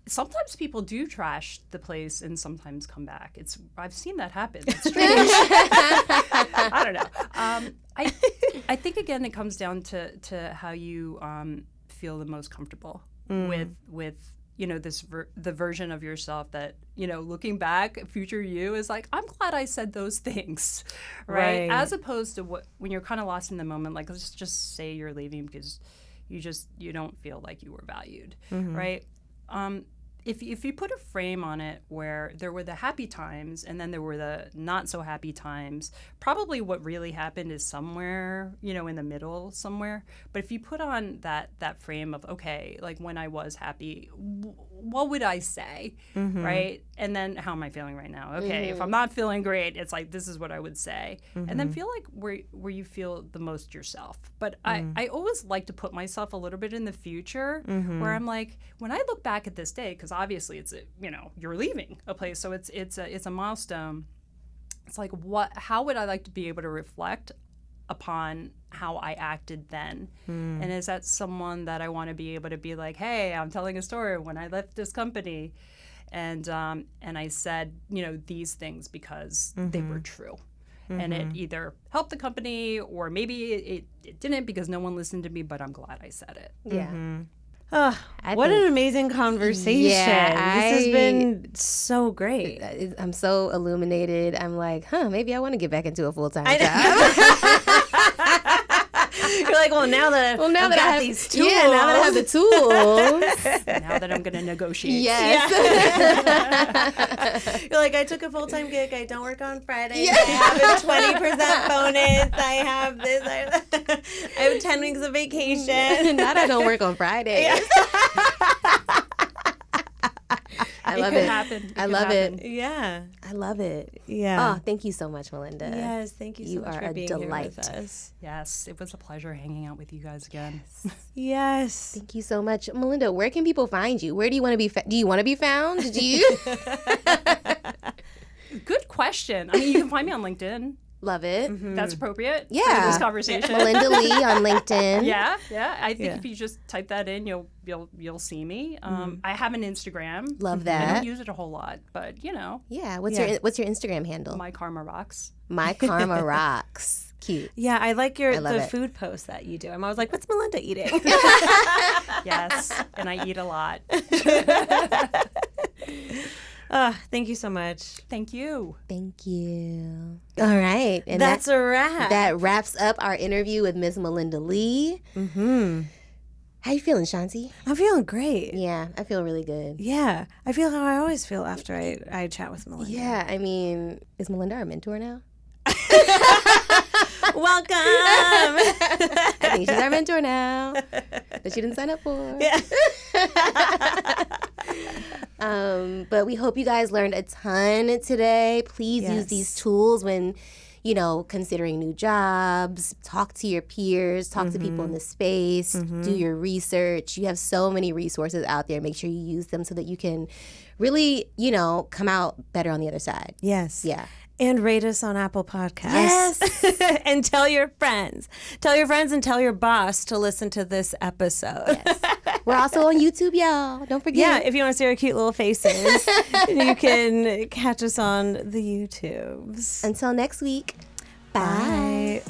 Sometimes people do trash the place and sometimes come back. I've seen that happen. It's strange. I don't know. I think again it comes down to how you feel the most comfortable with you know the version of yourself that, you know, looking back, future you is like, I'm glad I said those things, right? As opposed to when you're kind of lost in the moment, like let's just say you're leaving because you don't feel like you were valued, right? If you put a frame on it where there were the happy times and then there were the not so happy times, probably what really happened is somewhere, you know, in the middle somewhere. But if you put on that frame of, okay, like when I was happy, what would I say, right? And then how am I feeling right now? Okay, if I'm not feeling great, it's like this is what I would say. And then feel like where you feel the most yourself. But I always like to put myself a little bit in the future where I'm like, when I look back at this day, because obviously it's you're leaving a place, so it's a milestone. It's like how would I like to be able to reflect upon how I acted then? And is that someone that I want to be able to be like, hey, I'm telling a story when I left this company, and I said, these things because they were true. And it either helped the company or maybe it didn't because no one listened to me, but I'm glad I said it. Yeah. Oh, what an amazing conversation. Yeah, this has been so great. I'm so illuminated. I'm like, maybe I want to get back into a full-time job. You're like, well, now that I've got I have these tools. Yeah, now that I have the tools. Now that I'm going to negotiate. Yes. You're like, I took a full-time gig. I don't work on Fridays. I have a 20% bonus. I have this. I have 10 weeks of vacation. Now that I don't work on Fridays. Yeah. I love could it. happen. I love it. Yeah. I love it. Yeah. Oh, thank you so much, Melinda. Yes, thank you so You much are for a being delight. here with us. Yes, it was a pleasure hanging out with you guys again. Yes. Thank you so much. Melinda, where can people find you? Where do you want to be? Do you want to be found? Do you? Good question. I mean, you can find me on LinkedIn. Love it. That's appropriate. Yeah. For this conversation. Melinda Lee on LinkedIn. Yeah. I think if you just type that in, you'll see me. I have an Instagram. Love I that. don't use it a whole lot, but Yeah. What's your Instagram handle? my karma rocks. My Karma Rocks. Cute. Yeah, I like love the it. food posts that you do. I'm always like, what's Melinda eating? Yes, and I eat a lot. Thank you so much. Thank you. Thank you. All right. And That's a wrap. that wraps up our interview with Miss Melinda Lee. Mm-hmm. How you feeling, Shanti? I'm feeling great. Yeah, I feel really good. Yeah. I feel how I always feel after I chat with Melinda. Yeah, I mean, is Melinda our mentor now? Welcome. I think she's our mentor now that she didn't sign up for. Yeah. But we hope you guys learned a ton today. Please use these tools when, considering new jobs. Talk to your peers. Talk to people in the space. Do your research. You have so many resources out there. Make sure you use them so that you can really, come out better on the other side. Yes. Yeah. And rate us on Apple Podcasts. Yes. And tell your friends. Tell your friends and tell your boss to listen to this episode. Yes. We're also on YouTube, y'all. Don't forget. Yeah, if you want to see our cute little faces, you can catch us on the YouTubes. Until next week. Bye.